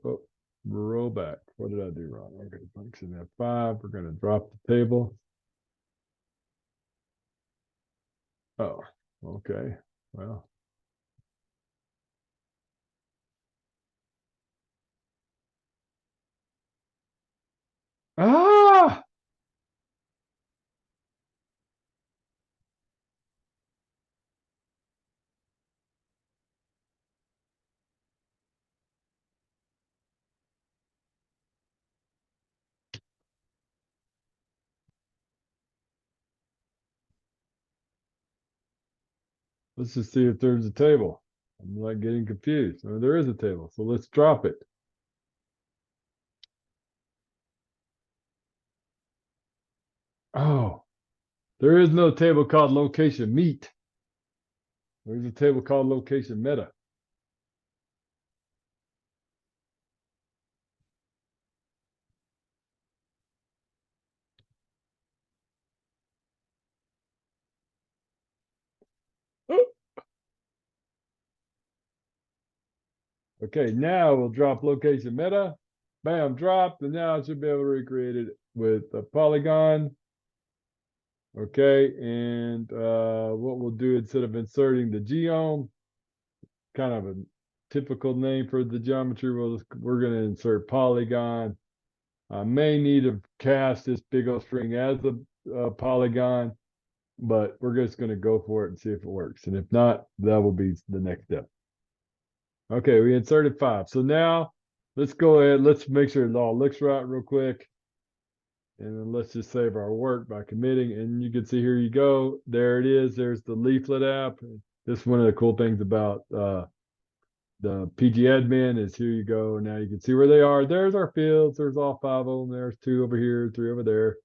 Speaker 1: Oh, roll back. What did I do wrong? Okay, function F5. We're going to drop the table. Oh, okay. Well. Ah! Let's just see if there's a table. I'm like getting confused. Oh, there is a table, so let's drop it. Oh, there is no table called location meet. There's a table called location meta. Oh. Okay, now we'll drop location meta. Bam, dropped, and now I should be able to recreate it with a polygon. Okay, and what we'll do instead of inserting the geom, kind of a typical name for the geometry, we're going to insert polygon. I may need to cast this big old string as a polygon, but we're just going to go for it and see if it works. And if not, that will be the next step. Okay, we inserted 5. So now let's go ahead. Let's make sure it all looks right real quick. And then let's just save our work by committing. And you can see here you go. There it is. There's the leaflet app. This is one of the cool things about the PG admin is here you go. Now you can see where they are. There's our fields. There's all 5 of them. There's 2 over here, 3 over there.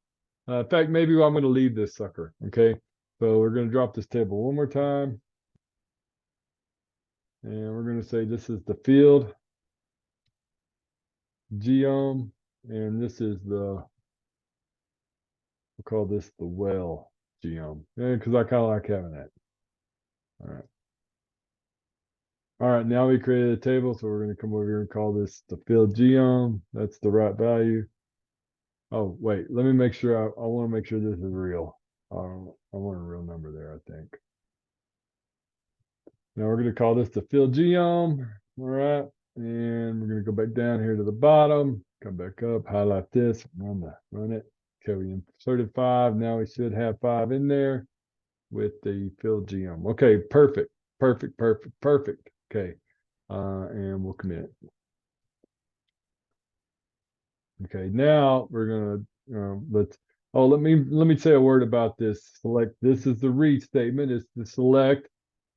Speaker 1: In fact, maybe I'm going to leave this sucker. Okay. So we're going to drop this table one more time. And we're going to say this is the field geom. And this is we'll call this the well geom. Yeah, because I kind of like having that. All right. All right, now we created a table, so we're going to come over here and call this the field geom. That's the right value. Oh, wait, let me make sure. I want to make sure this is real. I want a real number there, I think. Now we're going to call this the field geom. All right, and we're going to go back down here to the bottom, come back up, highlight this, run it. Okay, we inserted 5. Now we should have 5 in there with the field geom. Okay, perfect. Okay, and we'll commit. Okay, now we're gonna let me say a word about this. Select. This is the read statement. It's the select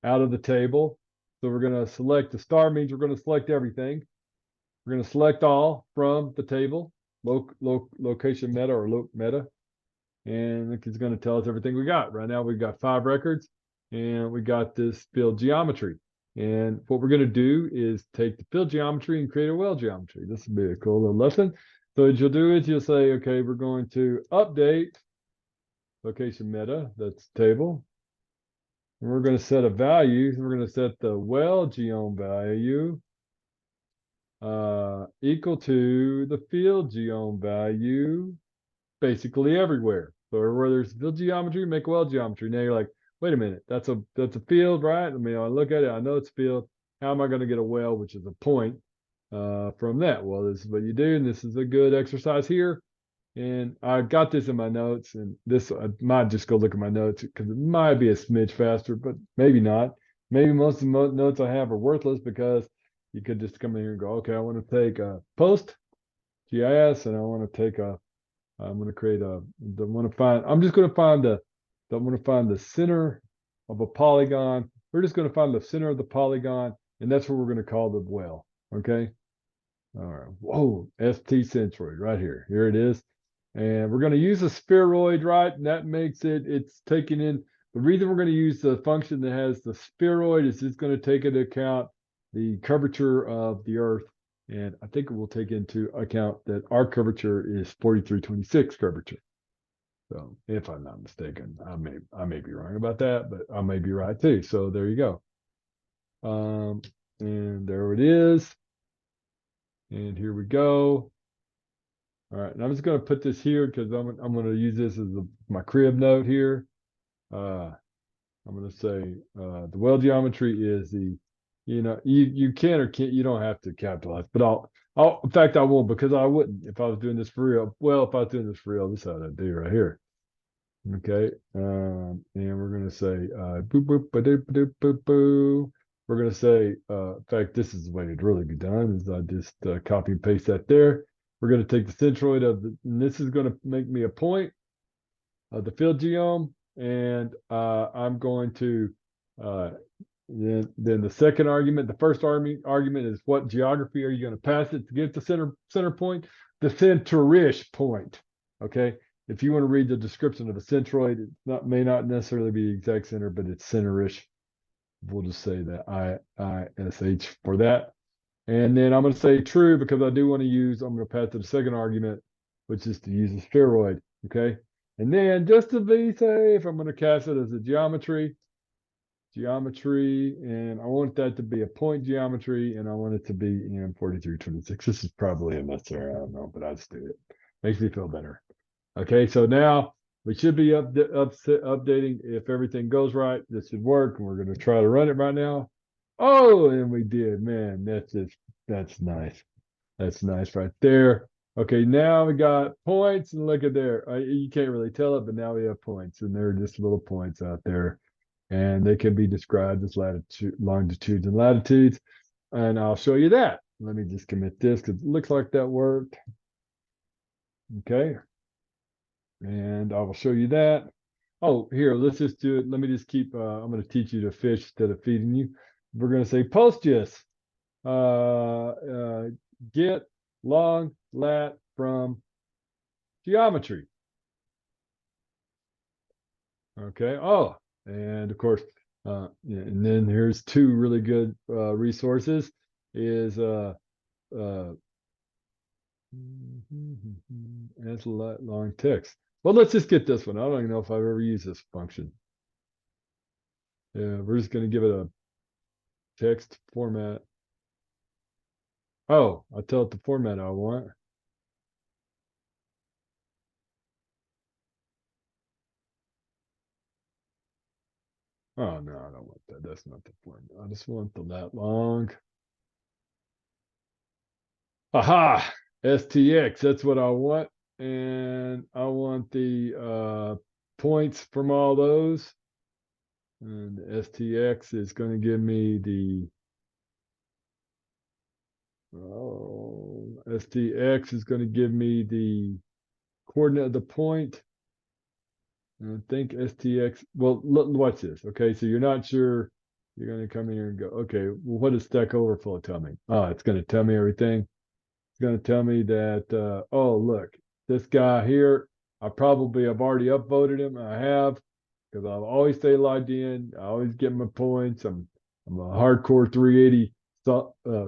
Speaker 1: out of the table. So we're gonna select. The star means we're gonna select everything. We're gonna select all from the table, location meta or loc meta, and it's gonna tell us everything we got. Right now we've got 5 records, and we got this field geometry. And what we're going to do is take the field geometry and create a well geometry. This will be a cool little lesson. So what you'll do is you'll say, okay, we're going to update location meta, that's table. And we're going to set a value. We're going to set the well geom value equal to the field geom value basically everywhere. So where there's field geometry, make well geometry. Now you're like, wait a minute, that's a field, right? I mean, I look at it, I know it's a field. How am I going to get a well, which is a point from that? Well, this is what you do, and this is a good exercise here. And I got this in my notes, and this I might just go look at my notes because it might be a smidge faster, but maybe not. Maybe most of the notes I have are worthless because you could just come in here and go, okay, I want to take a post GIS, and I want to take a I'm going to create a, I'm just going to find I'm going to find the center of a polygon. We're just going to find the center of the polygon, and that's what we're going to call the well. Okay. All right. Whoa, ST centroid right here. Here it is. And we're going to use a spheroid, right? And that makes it's taking in, the reason we're going to use the function that has the spheroid is it's going to take into account the curvature of the Earth. And I think it will take into account that our curvature is 4326 curvature. So if I'm not mistaken, I may be wrong about that, but I may be right too. So there you go. And there it is. And here we go. All right, and I'm just going to put this here because I'm going to use this as my crib note here. I'm going to say the well geometry is you can or can't, you don't have to capitalize, but I'll in fact I won't, because I wouldn't if I was doing this for real. Well, if I was doing this for real, this is how I do right here. Okay, and we're going to say boop boop ba doop doop boop boo. We're going to say in fact, this is the way it'd really be done, is I just copy and paste that there. We're going to take the centroid and this is going to make me a point of the field geom, and I'm going to then the second argument, the first argument is what geography are you going to pass it to get the center point, the centerish point. Okay, if you want to read the description of a centroid, it may not necessarily be the exact center, but it's centerish. We'll just say that ISH for that. And then I'm going to say true because I do want to I'm going to pass to the second argument, which is to use a spheroid. Okay. And then just to be safe, I'm going to cast it as a geometry, and I want that to be a point geometry, and I want it to be in 4326. This is probably unnecessary. I don't know, but I just do it. Makes me feel better. Okay. So now we should be updating. If everything goes right, this should work. And we're going to try to run it right now. Oh, and we did, man. That's nice. That's nice right there. Okay, now we got points, and look at there. You can't really tell it, but now we have points, and they're just little points out there, and they can be described as longitudes and latitudes. And I'll show you that. Let me just commit this because it looks like that worked. Okay, and I will show you that. Oh, here, let's just do it. Let me just keep. I'm going to teach you to fish instead of feeding you. We're going to say Postgres. Get long lat from geometry. Okay. Oh, and of course, and then here's 2 really good resources. Is it's a long text. Well, let's just get this one. I don't even know if I've ever used this function. Yeah, we're just going to give it a text format. Oh, I'll tell it the format I want. Oh, no, I don't want that. That's not the format. I just want the lat long. Aha! STX, that's what I want. And I want the points from all those. And STX is going to give me the STX is going to give me the coordinate of the point. And I think STX, well, look, watch this. Okay, so you're not sure. You're going to come here and go, okay, well, what does Stack Overflow tell me? Oh, it's going to tell me everything. It's going to tell me that, oh, look, this guy here, I've already upvoted him. I have, because I'll always stay logged in. I always get my points. I'm a hardcore 380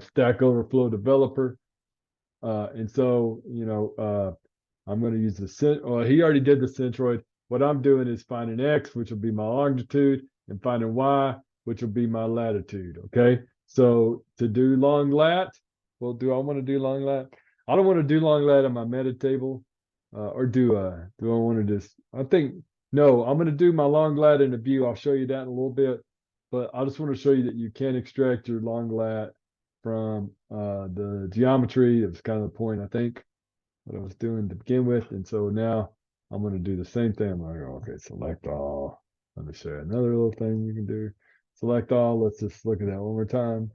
Speaker 1: Stack Overflow developer. And so, I'm going to use well, he already did the centroid. What I'm doing is finding X, which will be my longitude, and finding Y, which will be my latitude. Okay. So to do long lat, well, do I want to do long lat? I don't want to do long lat on my meta table. Or do I want to just, no, I'm going to do my long lat in a view. I'll show you that in a little bit, but I just want to show you that you can extract your long lat from the geometry. It was kind of the point, I think, what I was doing to begin with. And so now I'm going to do the same thing. I'm like, okay, select all. Let me show you another little thing you can do. Select all. Let's just look at that one more time.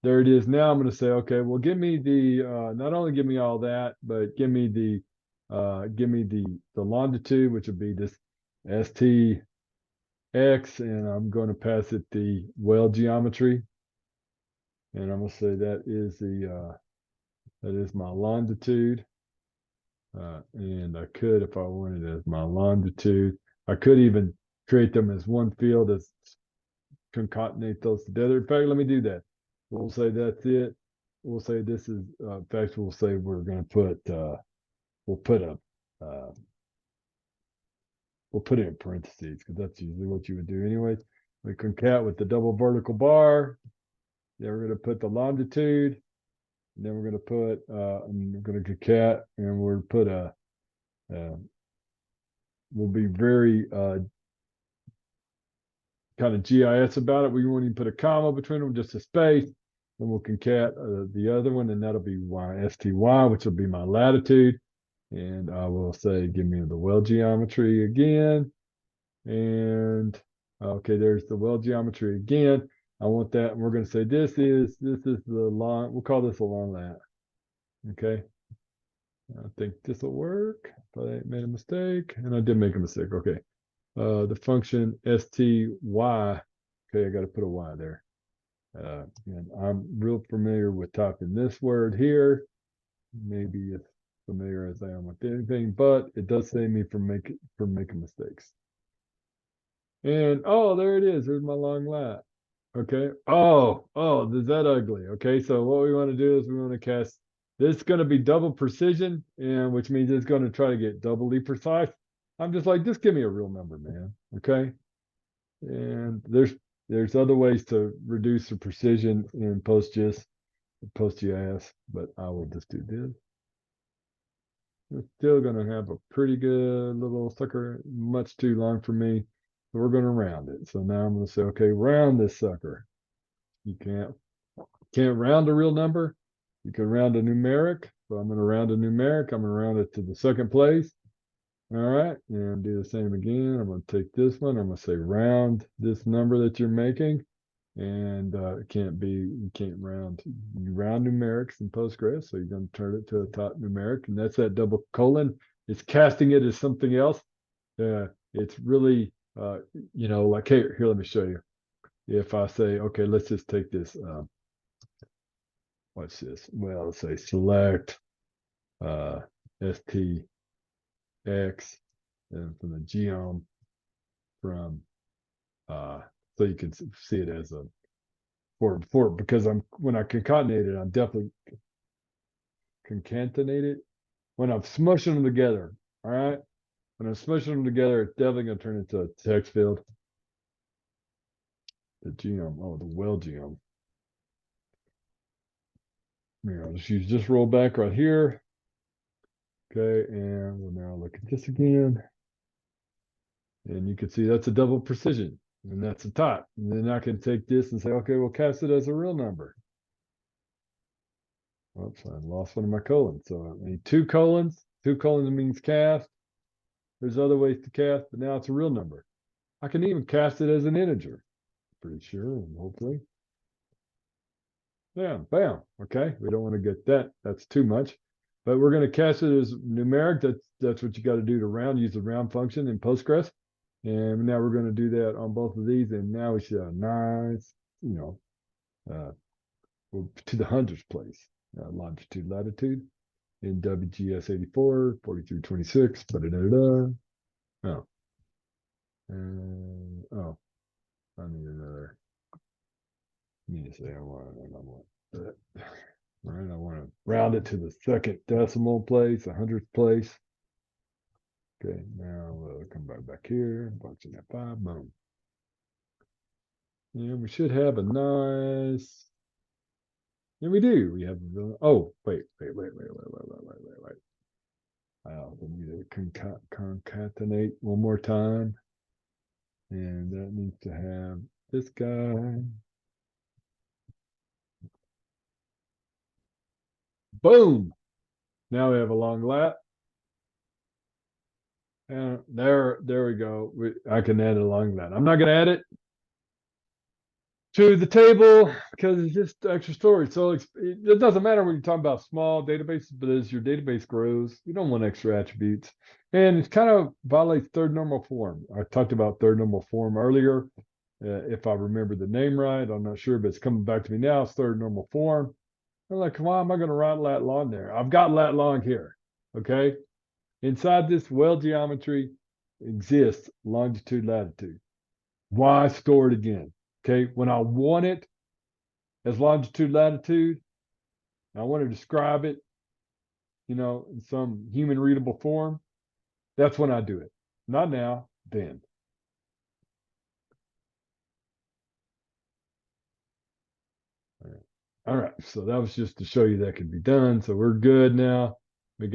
Speaker 1: There it is. Now I'm going to say, okay, well, give me the, not only give me all that, but give me the longitude, which would be this STX, and I'm going to pass it the well geometry. And I'm going to say that is my longitude. And I could, if I wanted, as my longitude, I could even create them as one field, as concatenate those together. In fact, let me do that. We'll say that's it. We'll say this is, in fact, we'll say we're going to put, we'll put it in parentheses, because that's usually what you would do anyway. We concat with the double vertical bar. Then we're going to put the longitude. And then we're going to put, and we're going to concat, and we'll put we'll be very kind of GIS about it. We won't even put a comma between them, just a space. Then we'll concat the other one, and that'll be STY, which will be my latitude. And I will say, give me the well geometry again. And okay, there's the well geometry again. I want that, and we're going to say this is the long. We'll call this a long lat. Okay. I think this will work. If I made a mistake, and I did make a mistake. Okay. The function STY. Okay, I got to put a Y there. And I'm real familiar with typing this word here. Maybe as familiar as I am with anything, but it does save me from making mistakes. And oh, there it is. There's my long lat. Okay. Oh, is that ugly? Okay. So what we want to do is we want to cast. This is going to be double precision, and which means it's going to try to get doubly precise. I'm just like, just give me a real number, man. Okay. And there's other ways to reduce the precision in PostGIS, but I will just do this. It's still going to have a pretty good little sucker, much too long for me. So we're going to round it. So now I'm going to say, okay, round this sucker. You can't round a real number. You can round a numeric. So I'm going to round a numeric. I'm going to round it to the second place. All right. And do the same again. I'm going to take this one. I'm going to say round this number that you're making. And you can't round. You round numerics in Postgres. So you're going to turn it to a top numeric. And that's that double colon. It's casting it as something else. It's really, like, here, let me show you. If I say, okay, let's just take this. What's this? Well, let's say select STX, and from the geom from so you can see it as a because when I concatenate it, I'm definitely concatenated when I'm smushing them together. All right. When I'm smushing them together, it's definitely going to turn into a text field. The geom, the well geom. Here, I'll just use this rollback right here. Okay, and we'll now look at this again. And you can see that's a double precision, and that's the top. And then I can take this and say, okay, we'll cast it as a real number. Oops, I lost one of my colons. So I need two colons. Two colons means cast. There's other ways to cast, but now it's a real number. I can even cast it as an integer. Pretty sure, hopefully. Bam, bam. Okay, we don't want to get that. That's too much. But we're going to cast it as numeric. That's what you got to do to round. Use the round function in Postgres. And now we're going to do that on both of these. And now we should have nice, uh, to the hundredths place, longitude, latitude in WGS 84, 4326. Oh, oh, I need another. Let me just say I want that. All right, I want to round it to the second decimal place, 100th place. Okay, now we'll come back here, function at 5, boom. And we should have a nice, and we do. We have, oh, wait. We need to concatenate one more time. And that needs to have this guy. Boom. Now we have a long lat. And there we go. I can add a long lat. I'm not going to add it to the table because it's just extra storage. So it doesn't matter when you're talking about small databases, but as your database grows, you don't want extra attributes. And it kind of violates third normal form. I talked about third normal form earlier. If I remember the name right, I'm not sure, but it's coming back to me now. It's third normal form. I'm like, why am I going to write lat long there? I've got lat long here. Okay. Inside this well geometry exists longitude, latitude. Why store it again? Okay. When I want it as longitude, latitude, I want to describe it, in some human readable form, that's when I do it. Not now, then. All right, so that was just to show you that can be done. So we're good now. We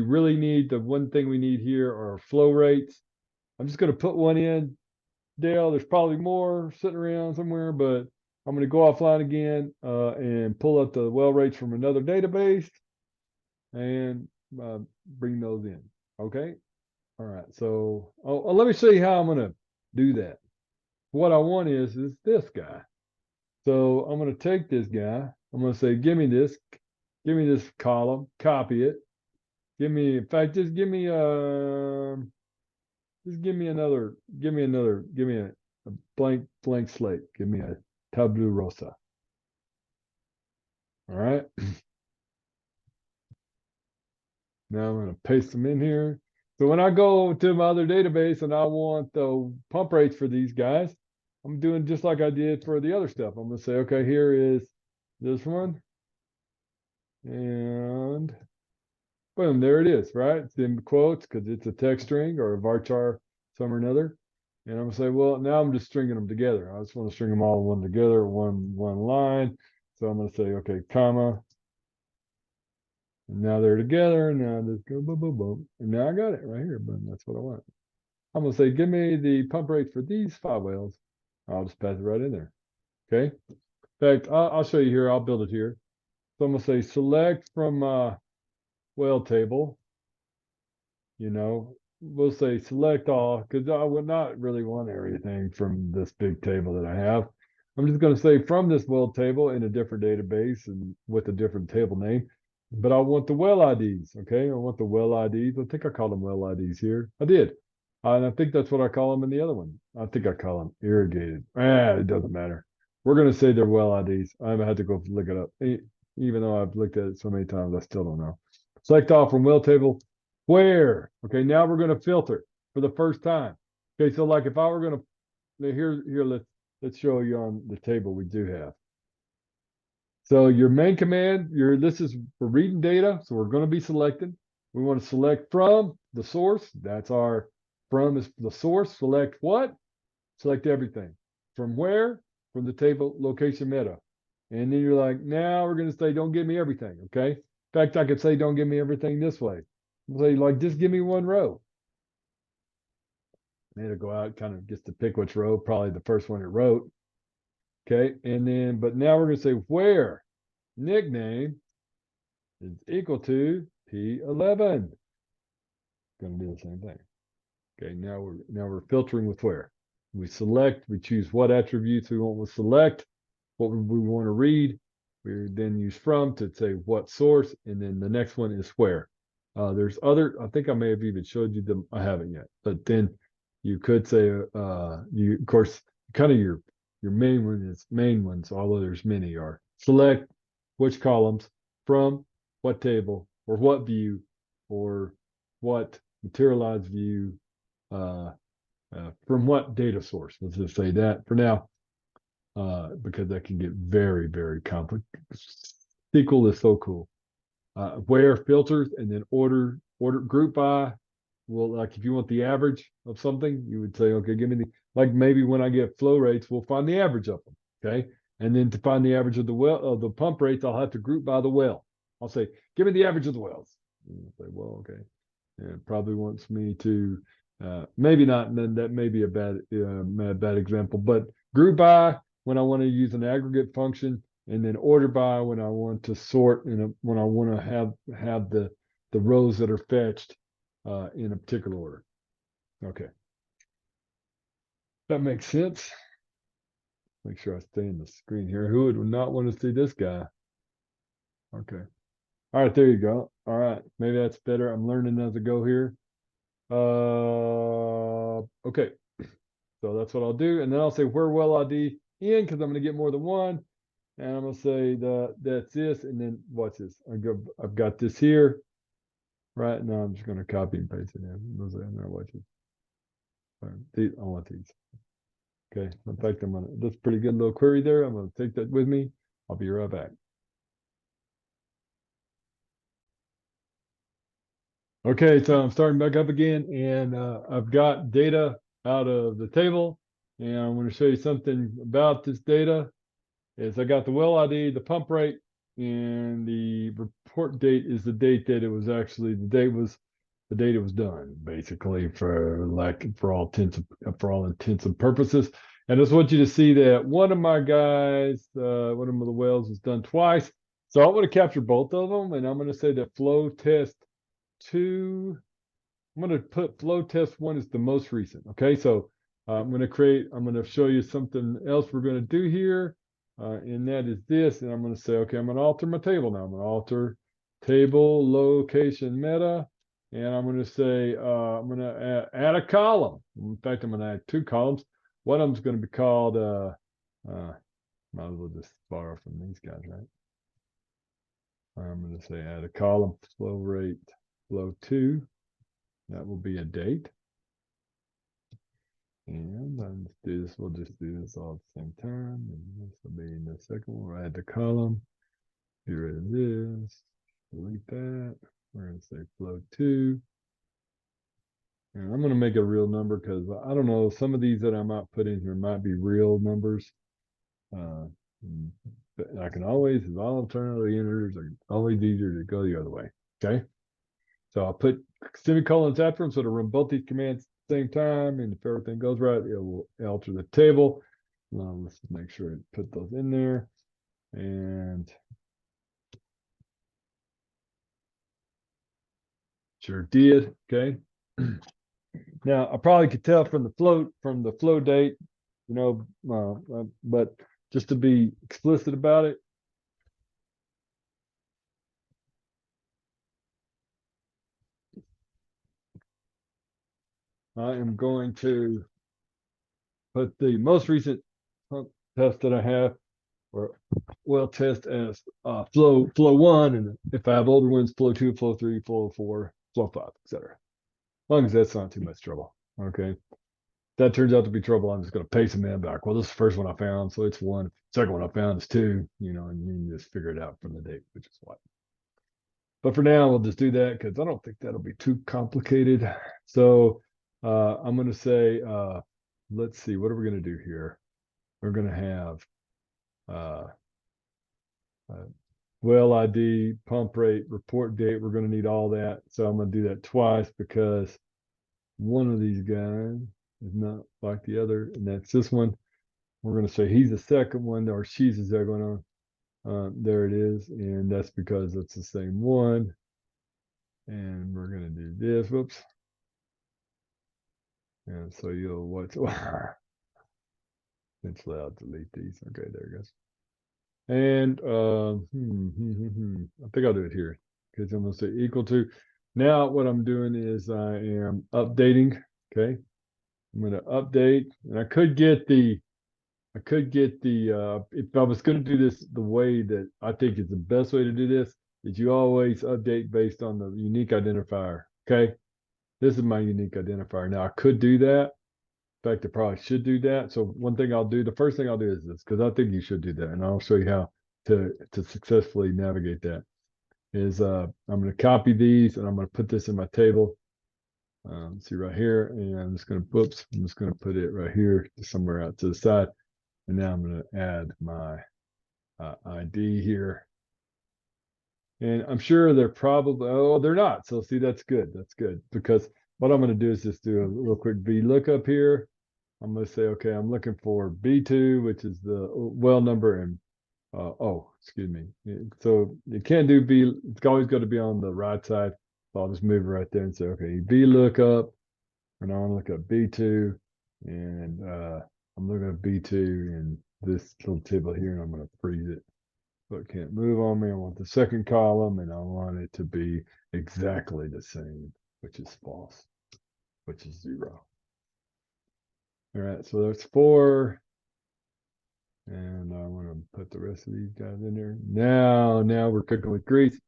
Speaker 1: really need, the one thing we need here are flow rates. I'm just going to put one in, Dale. There's probably more sitting around somewhere, but I'm going to go offline again and pull up the well rates from another database and bring those in. Okay. All right. So let me show you how I'm going to do that. What I want is this guy. So I'm going to take this guy. I'm going to say, give me this column, copy it. In fact, just give me a blank slate. Give me a tabula rosa. All right. Now I'm going to paste them in here. So when I go to my other database and I want the pump rates for these guys, I'm doing just like I did for the other stuff. I'm going to say, okay, here is this one. And boom, there it is, right? It's in quotes because it's a text string or a varchar, some or another. And I'm gonna say, well, now I'm just stringing them together. I just want to string them all one together, one line. So I'm gonna say, okay, comma. And now they're together. And now just go boom, boom, boom. And now I got it right here. Boom, that's what I want. I'm gonna say, give me the pump rate for these 5 whales. I'll just pass it right in there. Okay. In fact, I'll show you here. I'll build it here. So I'm gonna say select from whale table. We'll say select all because I would not really want everything from this big table that I have. I'm just going to say from this well table in a different database and with a different table name, but I want the well IDs. Okay. I want the well IDs. I think I called them well IDs here. I did. And I think that's what I call them in the other one. I think I call them irrigated. It doesn't matter. We're going to say they're well IDs. I had to go look it up. Even though I've looked at it so many times, I still don't know. Select all from well table. Where? Okay, now we're going to filter for the first time. Okay, so like if I were going to, here, let's show you on the table we do have. So your main command, this is for reading data. So we're going to be selecting. We want to select from the source. That's our from is the source. Select what? Select everything. From where? From the table location meta. And then you're like, now we're going to say, don't give me everything. Okay. In fact, I could say, don't give me everything this way. Say, like, just give me one row. And it'll go out, kind of gets to pick which row, probably the first one it wrote. Okay. And then, but now we're going to say where nickname is equal to P11. Going to do the same thing. Okay. Now we're filtering with where. We choose what attributes we want to select, what we want to read. We then use from to say what source, and then the next one is where. There's other, I think I may have even showed you them. I haven't yet, but then you could say, you, of course, kind of your main ones, although there's many, are select which columns, from what table, or what view, or what materialized view, uh, from what data source. Let's just say that for now, because that can get very, very complicated. SQL is so cool. Where filters, and then order group by. Well, like if you want the average of something, you would say, okay, give me the, like maybe when I get flow rates, we'll find the average of them. Okay. And then to find the average of the the pump rates, I'll have to group by the well. I'll say, give me the average of the wells. And you'll say, well, okay. And it probably wants me to, maybe not, and then that may be a bad example, but group by when I want to use an aggregate function, and then order by when I want to sort, and when I want to have the rows that are fetched in a particular order. Okay, that makes sense. Make sure I stay in the screen here. Who would not want to see this guy? Okay. All right, there you go. All right, maybe that's better. I'm learning as I go here. Okay. So that's what I'll do. And then I'll say where well ID in, because I'm going to get more than one. And I'm going to say that's this. And then watch this. I've got this here. Right now, I'm just going to copy and paste it in. Those are in there. Watch it. These, I want these. Okay. In fact, I'm going to, that's a pretty good little query there. I'm going to take that with me. I'll be right back. Okay, so I'm starting back up again, and I've got data out of the table, and I'm going to show you something about this data. Is I got the well ID, the pump rate, and the report date is the date that it was actually, the date it was done, basically, for all intents and purposes. And I just want you to see that one of my guys, one of the wells was done twice. So I'm going to capture both of them, and I'm going to say that flow test 2, I'm going to put flow test 1 is the most recent. Okay, so I'm going to show you something else we're going to do here. And that is this, and I'm going to say, okay, I'm going to alter my table now. I'm going to alter table location meta, and I'm going to say, I'm going to add a column. In fact, I'm going to add 2 columns. One of them is going to be called, might as well just borrow from these guys, right? I'm going to say add a column, flow rate, flow 2. That will be a date. And let's do this. We'll just do this all at the same time. And this will be in the second one. We'll add the column. Get rid of this. Delete that. We're going to say flow 2. And I'm going to make a real number because I don't know, some of these that I might put in here might be real numbers. But I can always, as alternatively integers, are always easier to go the other way. Okay. So I'll put semicolons after them so to run both these commands at the same time. And if everything goes right, it will alter the table. Now let's make sure I put those in there. And sure did. Okay. Now I probably could tell from the flow date, you know, but just to be explicit about it, I am going to put the most recent test that I have, or well test, as flow 1, and if I have older ones, flow 2, flow 3, flow 4, flow 5, etc. As long as that's not too much trouble. Okay. If that turns out to be trouble, I'm just going to paste them in back. Well, this is the first one I found, so it's 1. Second one I found is 2, you know, and you can just figure it out from the date, which is what. But for now, we'll just do that because I don't think that'll be too complicated. So I'm going to say, let's see, what are we going to do here? We're going to have well ID, pump rate, report date. We're going to need all that. So I'm going to do that twice because one of these guys is not like the other, and that's this one. We're going to say he's the second one, or she's the second one. There it is, and that's because it's the same one. And we're going to do this. Whoops. And so you'll watch. Eventually I'll delete these. Okay, there it goes. And I think I'll do it here because I'm going to say equal to. Now what I'm doing is I am updating. Okay. I'm going to update, and I could get the if I was going to do this the way that I think is the best way to do this is you always update based on the unique identifier. Okay. This is my unique identifier. Now I could do that. In fact, I probably should do that. So one thing I'll do, the first thing I'll do is this, because I think you should do that, and I'll show you how to successfully navigate that. Is I'm going to copy these and I'm going to put this in my table. See right here, and I'm just going to, whoops, I'm just going to put it right here, somewhere out to the side. And now I'm going to add my ID here. And I'm sure they're probably, oh, they're not. So see, that's good. That's good. Because what I'm going to do is just do a real quick VLOOKUP here. I'm going to say, okay, I'm looking for B2, which is the well number, and excuse me. So you can't do B, it's always got to be on the right side. So I'll just move it right there and say, okay, VLOOKUP, and I want to look up B2, and I'm looking at B2 in this little table here, and I'm going to freeze it. So it can't move on me. I want the second column, and I want it to be exactly the same, which is false, which is 0. All right, so that's 4. And I want to put the rest of these guys in there. Now we're cooking with grease.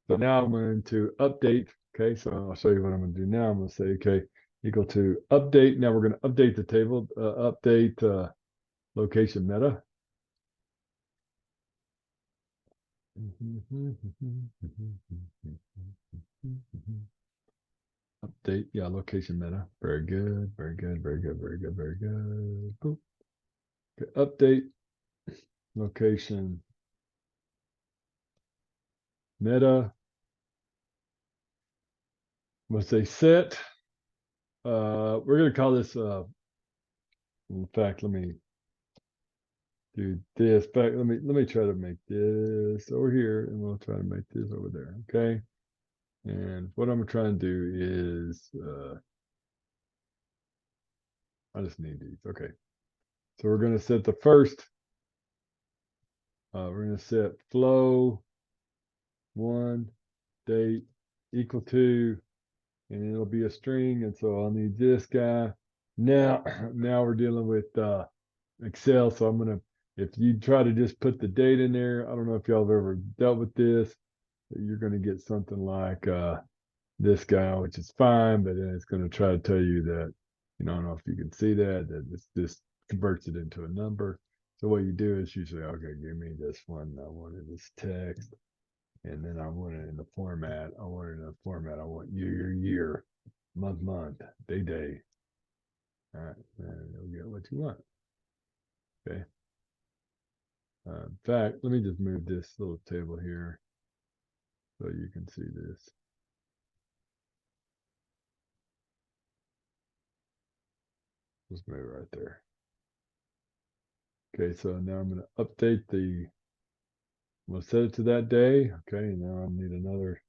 Speaker 1: So now I'm going to update. Okay, so I'll show you what I'm going to do now. I'm going to say, okay, equal to update. Now we're going to update the table, update location meta. Update, yeah, location meta. Very good, very good, very good, very good, very good. Boop. Okay, update location meta. Let's say set. We're gonna call this. In fact, let me do this. Back. Let me try to make this over here, and we'll try to make this over there. Okay. And what I'm trying to do is, I just need these. Okay. So we're gonna set the first. We're gonna set flow 1 date equal to, and it'll be a string, and so I'll need this guy. Now, now we're dealing with Excel, so I'm gonna, if you try to just put the date in there, I don't know if y'all have ever dealt with this, but you're gonna get something like this guy, which is fine, but then it's gonna try to tell you that, I don't know if you can see that it's just converts it into a number. So what you do is you say, okay, give me this one. I wanted this text, and then I want it in the format. I want it in the format. I want year, month, day. All right, and you'll get what you want. Okay. In fact, let me just move this little table here so you can see this. Just move it right there. Okay, so now I'm going to update we'll set it to that day. Okay, now I need another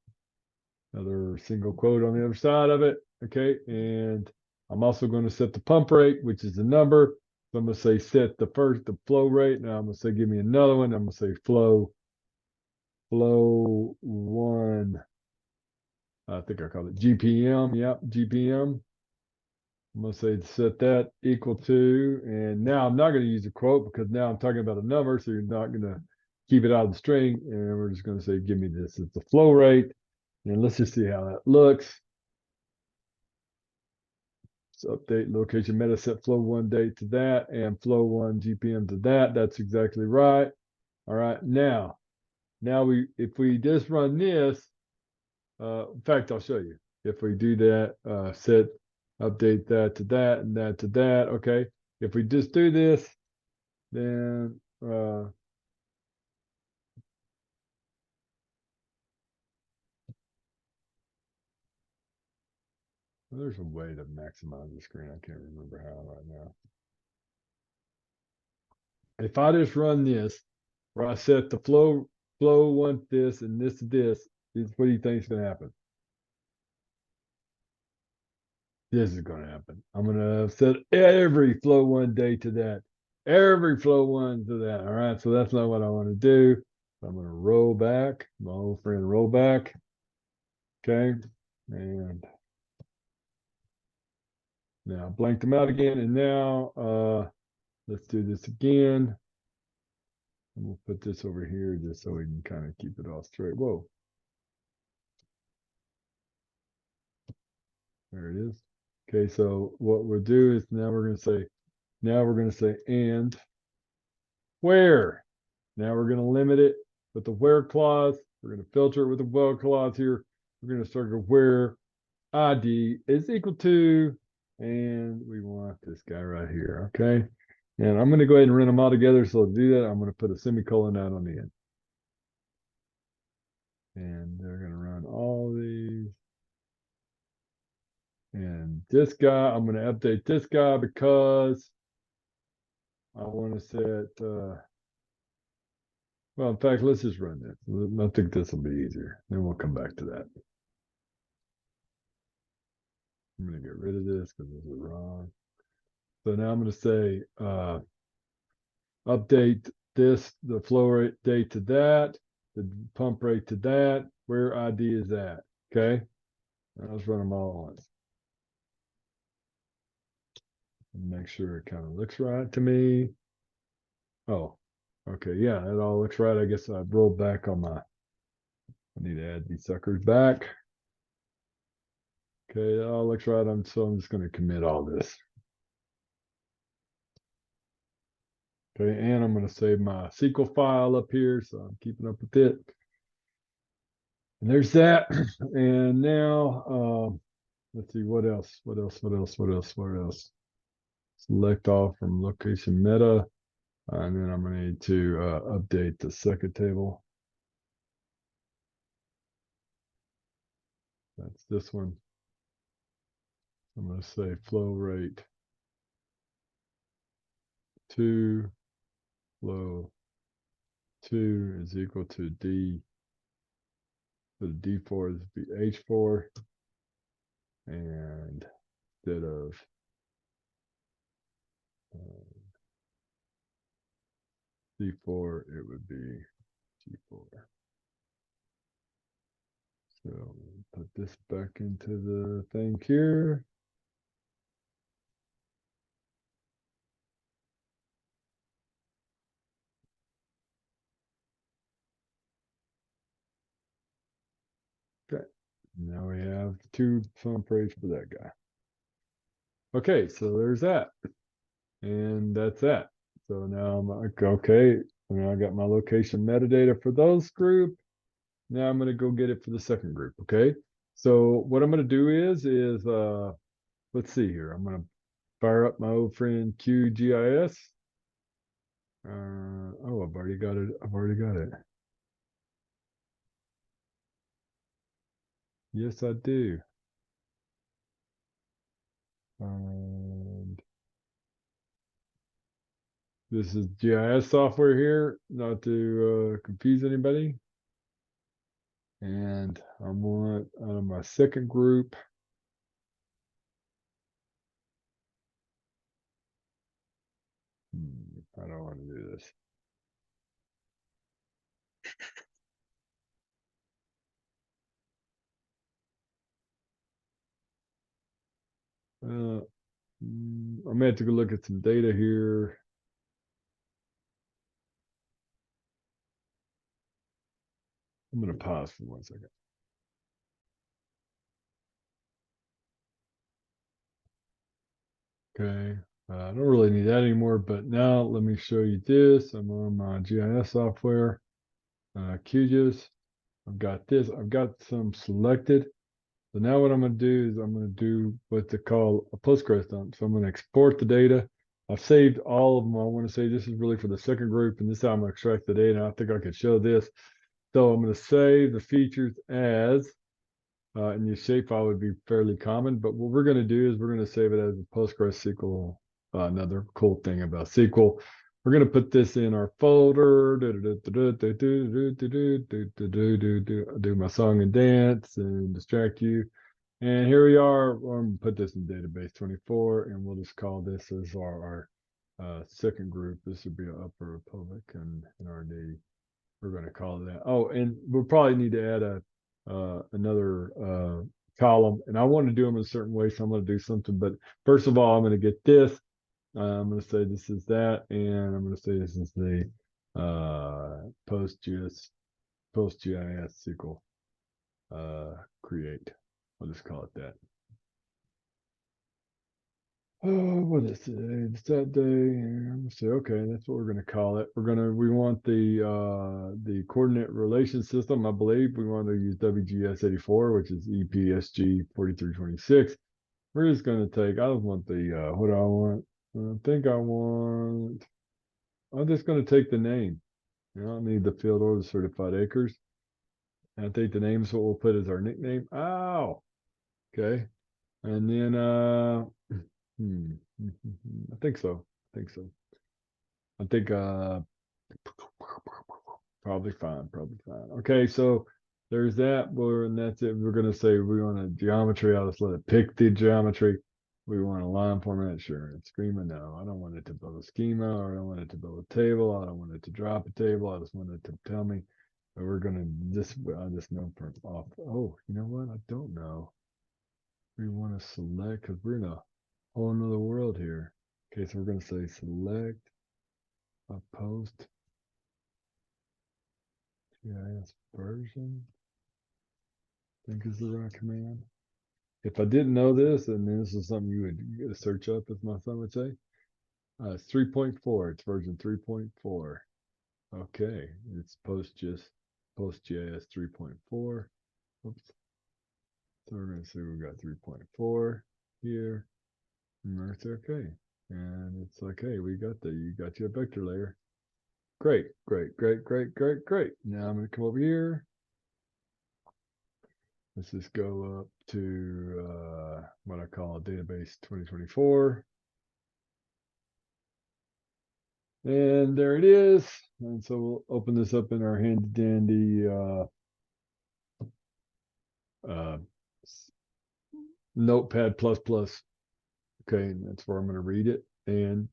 Speaker 1: single quote on the other side of it. Okay, and I'm also going to set the pump rate, which is the number. So I'm going to say set the flow rate. Now I'm going to say give me another one. I'm going to say flow 1. I think I call it GPM. Yep, GPM. I'm going to say set that equal to, and now I'm not going to use a quote because now I'm talking about a number, so you're not going to keep it out of the string. And we're just going to say, give me this. It's the flow rate. And let's just see how that looks. So update location meta, set flow 1 date to that, and flow 1 GPM to that. That's exactly right. All right. Now if we just run this, in fact, I'll show you. If we do that, set update that to that and that to that. Okay. If we just do this, then there's a way to maximize the screen. I can't remember how right now. If I just run this, where I set the flow 1 this and this, what do you think is going to happen? This is going to happen. I'm going to set every flow 1 day to that. Every flow one to that. All right, so that's not what I want to do. So I'm going to roll back, my old friend roll back. Okay, and now blank them out again. And now let's do this again. And we'll put this over here just so we can kind of keep it all straight. Whoa. There it is. Okay, so what we'll do is now we're going to say and where. Now we're going to limit it with the where clause. We're going to filter it with the where clause here. We're going to start with where ID is equal to, and we want this guy right here, okay? And I'm going to go ahead and run them all together. So to do that, I'm going to put a semicolon out on the end. And they're going to run all these. And this guy, I'm going to update this guy because I want to set, well, in fact, let's just run this. I think this will be easier. Then we'll come back to that. I'm going to get rid of this because this is wrong. So now I'm going to say update this, the flow rate date to that, the pump rate to that, where ID is at. Okay. Now let's run them all at once. And make sure it kind of looks right to me. Oh, okay. Yeah, it all looks right. I guess I rolled back on my, I need to add these suckers back. Okay, it all looks right. So I'm just going to commit all this. Okay, and I'm going to save my SQL file up here, so I'm keeping up with it. And there's that. And now, let's see, what else? What else? Select all from location meta. And then I'm going to need to update the second table. That's this one. I'm going to say flow rate 2, flow 2 is equal to D. So the D4 is be H4. And instead of C4, it would be G4. So put this back into the thing here. Okay. Now we have 2 pump rates for that guy. Okay, so there's that. And that's that. So now I'm like, okay, now I got my location metadata for those group. Now I'm going to go get it for the second group. Okay. So what I'm going to do is let's see here. I'm going to fire up my old friend QGIS. Oh, I've already got it. I've already got it. Yes, I do. And this is GIS software here, not to confuse anybody. And I want out of my second group. I don't want to do this. I'm gonna have to go look at some data here. I'm gonna pause for 1 second. Okay, I don't really need that anymore, but now let me show you this. I'm on my GIS software, QGIS. I've got this. I've got some selected. So now what I'm going to do is I'm going to do what they call a Postgres dump. So I'm going to export the data. I've saved all of them. I want to say this is really for the second group, and this is how I'm going to extract the data. I think I could show this. So I'm going to save the features as, and your shapefile would be fairly common. But what we're going to do is we're going to save it as a Postgres SQL. Another cool thing about SQL. We're going to put this in our folder, do my song and dance and distract you. And here we are. I'm going to put this in database 24, and we'll just call this as our Second group, this would be an upper Republican NRD. We're going to call it that. Oh, and we'll probably need to add another column, and I want to do them in a certain way, so I'm going to do something. But first of all, I'm going to get this. I'm going to say this is that, and I'm going to say this is the PostGIS SQL create. I'll just call it that. Oh, what is it? It's that day. I'm gonna say, okay, that's what we're gonna call it. We want the coordinate relation system. I believe we want to use WGS84, which is EPSG 4326. We're just gonna take. I don't want the what do I want? I think I want. I'm just gonna take the name. You know, I don't need the field or the certified acres. And I think the name is what we'll put as our nickname. Ow. Okay. And then I think so. I think so. I think probably fine, probably fine. Okay, so there's that. And that's it. We're gonna say we want a geometry. I'll just let it pick the geometry. We want a line format, sure. And schema, no. I don't want it to build a schema, or I don't want it to build a table. I don't want it to drop a table. I just want it to tell me. But we're gonna I just know from off. Oh, you know what? I don't know. We want to select because we're in a whole nother world here. Okay, so we're going to say select a post GIS version. I think is the right command. If I didn't know this, and this is something you would search up, as my son would say, it's 3.4. It's version 3.4. Okay, it's PostGIS 3.4. Oops. So we're going to say we've got 3.4 here. And that's okay. And it's like, hey, you got your vector layer. Great, great, great, great, great, great. Now I'm going to come over here. Let's just go up to what I call database 2024. And there it is. And so we'll open this up in our handy dandy Notepad++. Okay, and that's where I'm going to read it.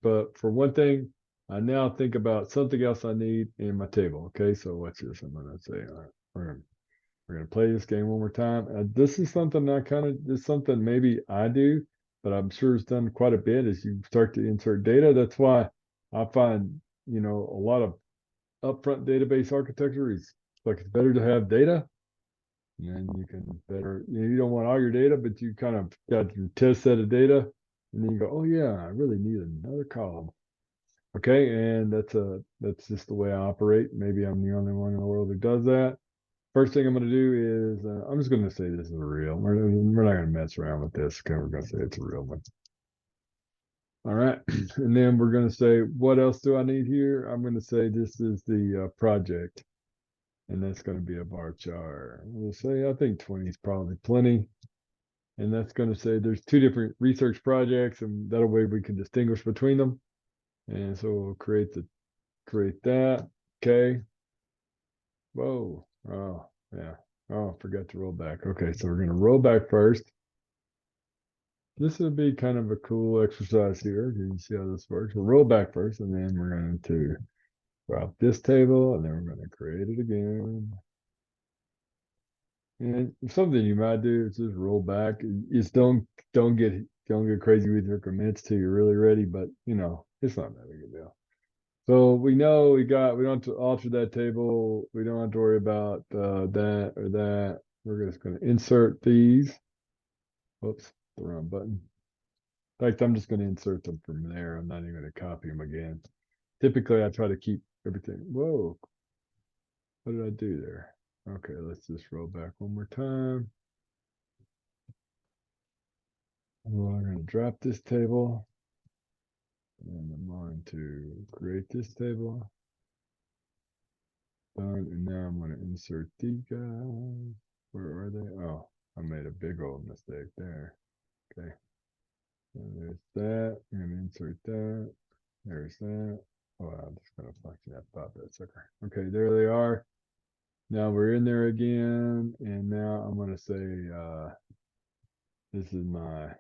Speaker 1: But for one thing, I now think about something else I need in my table. Okay, so watch this. I'm going to say, all right, we're going to play this game one more time. This is something this is something maybe I do, but I'm sure it's done quite a bit as you start to insert data. That's why I find, a lot of upfront database architecture is like it's better to have data. And you can better, you don't want all your data, but you kind of got your test set of data. And then you go, oh yeah, I really need another column. Okay, and that's just the way I operate. Maybe I'm the only one in the world who does that. First thing I'm going to do is I'm just going to say this is a real. We're not going to mess around with this. Okay, we're going to say it's a real one. All right, and then we're going to say what else do I need here? I'm going to say this is the project, and that's going to be a bar chart. We'll say I think 20 is probably plenty, and that's going to say there's two different research projects, and that way we can distinguish between them. And so we'll create that. Okay. Whoa. Oh, yeah. Oh, I forgot to roll back. Okay, so we're going to roll back first. This would be kind of a cool exercise here. You can see how this works. We'll roll back first, and then we're going to drop this table, and then we're going to create it again. And something you might do is just roll back. It's don't get crazy with your commits till you're really ready, but it's not that big a deal. So we know we don't have to alter that table. We don't have to worry about that or that. We're just going to insert these. Whoops, the wrong button. In fact, I'm just going to insert them from there. I'm not even going to copy them again. Typically, I try to keep everything. Whoa, what did I do there? Okay, let's just roll back one more time. Well, I'm going to drop this table. And I'm going to create this table. Done. And now I'm going to insert these guys. Where are they? Oh, I made a big old mistake there. Okay. And there's that. I'm going to insert that. There's that. Oh, I'm just going to function that pop that sucker. Okay, there they are. Now we're in there again. And now I'm going to say, this is my,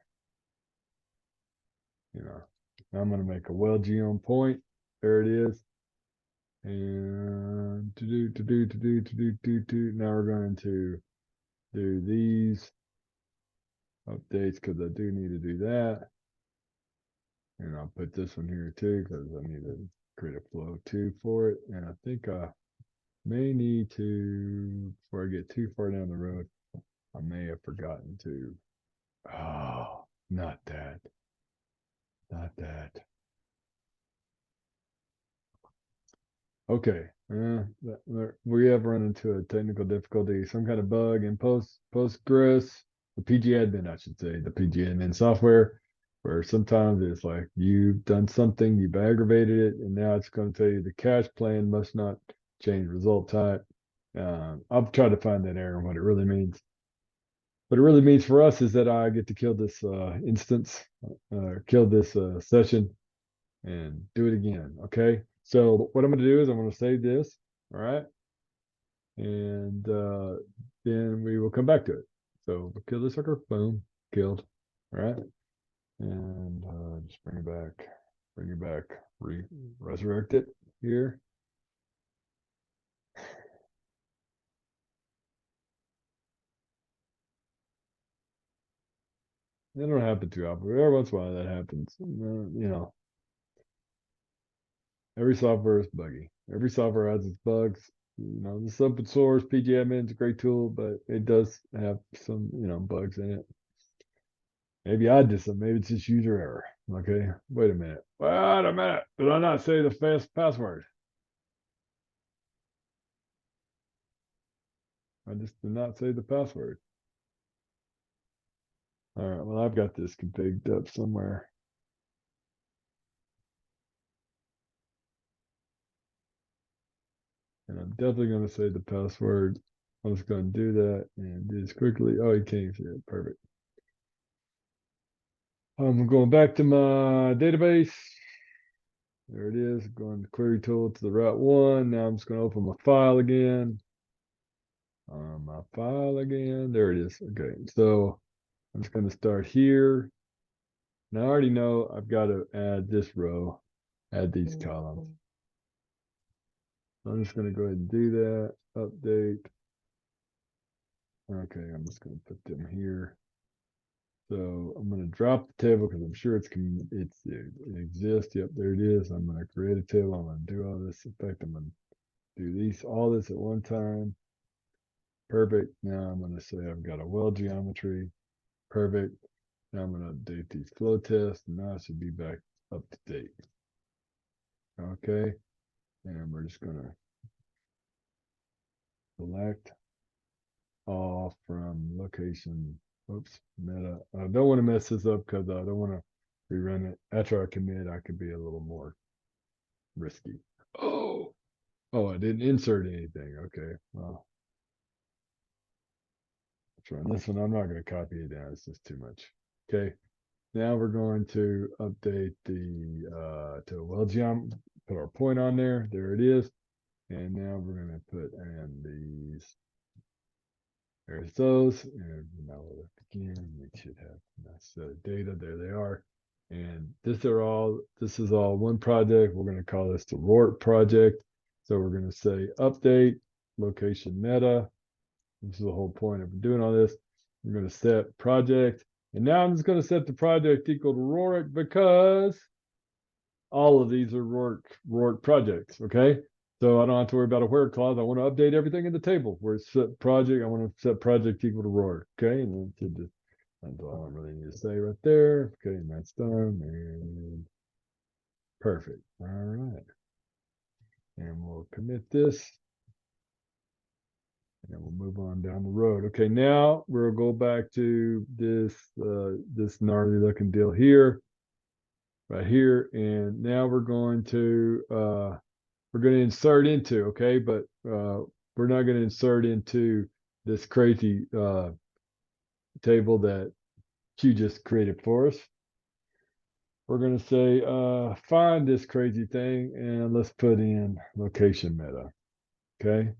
Speaker 1: Now I'm going to make a well geom point. There it is. And now we're going to do these updates because I do need to do that. And I'll put this one here too because I need to create a flow too for it. And I think I may need to, before I get too far down the road, I may have forgotten to. Oh, not that. Not that. Okay. We have run into a technical difficulty, some kind of bug in Postgres, the PG admin, I should say, the PG admin software, where sometimes it's like you've done something, you've aggravated it, and now it's going to tell you the cache plan must not change result type. I'll try to find that error and what it really means. What it really means for us is that I get to kill this instance, kill this session, and do it again. Okay. So what I'm going to do is I'm going to save this. All right. And then we will come back to it. So we'll kill this sucker. Boom. Killed. All right. And just bring it back, resurrect it here. It don't happen too often. Every once in a while that happens. You know, every software is buggy. Every software has its bugs. You know, this open source PGMN is a great tool, but it does have some, bugs in it. Maybe I did some. Maybe it's just user error. Okay. Wait a minute. Wait a minute. Did I not say the fast password? I just did not say the password. All right. Well, I've got this configured up somewhere. And I'm definitely going to say the password. I'm just going to do that and do this quickly. Oh, you can't see it. Perfect. I'm going back to my database. There it is. Going to query tool to the route one. Now I'm just going to open my file again. My file again. There it is. Okay. So I'm just going to start here. Now I already know I've got to add this row, add these columns. I'm just going to go ahead and do that. Update. Okay, I'm just going to put them here. So I'm going to drop the table because I'm sure it exists. Yep, there it is. I'm going to create a table. I'm going to do all this. In fact, I'm going to do all this at one time. Perfect. Now I'm going to say I've got a well geometry. Perfect. Now I'm going to update these flow tests. And now I should be back up to date. Okay. And we're just going to select all from location. Oops, meta. I don't want to mess this up because I don't want to rerun it. After I commit, I could be a little more risky. Oh, I didn't insert anything. Okay, well, let's run this one. I'm not going to copy it down. It's just too much. Okay, now we're going to update the to well geom. Put our point on there. There it is. And now we're going to put in these. There's those. And now we'll look again. We should have nice data. There they are. And this is all one project. We're going to call this the RORT project. So we're going to say update location meta. This is the whole point of doing all this. We're going to set project. And now I'm just going to set the project equal to RORT because all of these are RORT projects. Okay. So I don't have to worry about a where clause. I want to update everything in the table where it's set project. I want to set project equal to RORT. Okay. And that's all I really need to say right there. Okay. And that's done. And perfect. All right. And we'll commit this. And we'll move on down the road. Okay. Now we'll go back to this gnarly looking deal here. Right here. And now we're going to insert into, okay, but we're not going to insert into this crazy table that Q just created for us. We're going to say find this crazy thing and let's put in location meta. Okay.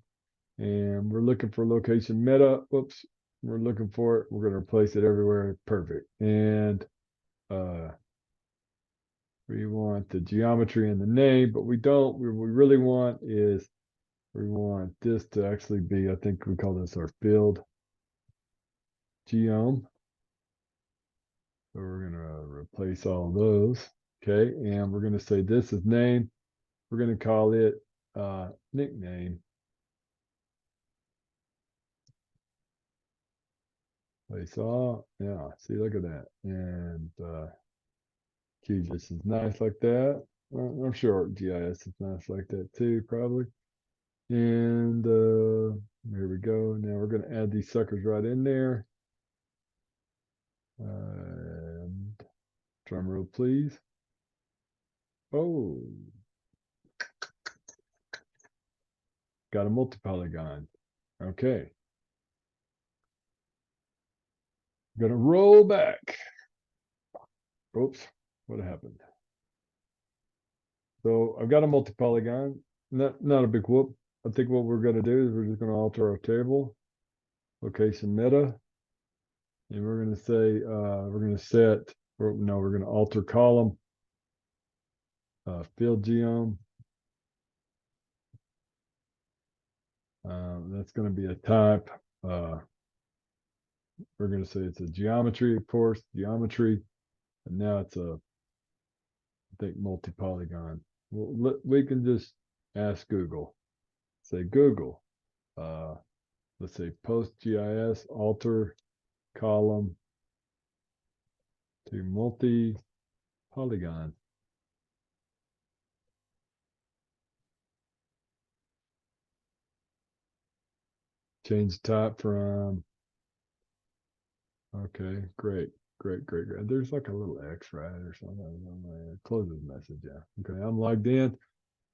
Speaker 1: And we're looking for location meta. Whoops. We're looking for it. We're going to replace it everywhere. Perfect. And We want the geometry and the name, but we don't. What we really want is we want this to actually be, I think we call this our field geom. So we're going to replace all of those. Okay, and we're going to say this is name. We're going to call it nickname. Place all. Yeah, see, look at that. And QGIS is nice like that. I'm sure GIS is nice like that too, probably. And here we go. Now we're going to add these suckers right in there. And drum roll, please. Oh, got a multi-polygon. Okay. Gonna roll back. Oops, what happened? So I've got a multi-polygon, not a big whoop. I think what we're gonna do is we're just gonna alter our table, location meta, and we're gonna say we're gonna set, or no, we're gonna alter column, field geom. That's gonna be a type. We're gonna say it's a geometry, of course, geometry, and now it's a, I think, multi-polygon. We can just ask Google. Say Google. Let's say PostGIS alter column to multi-polygon. Change type from, okay, great. There's like a little X, right, or something. Close this message, yeah. Okay, I'm logged in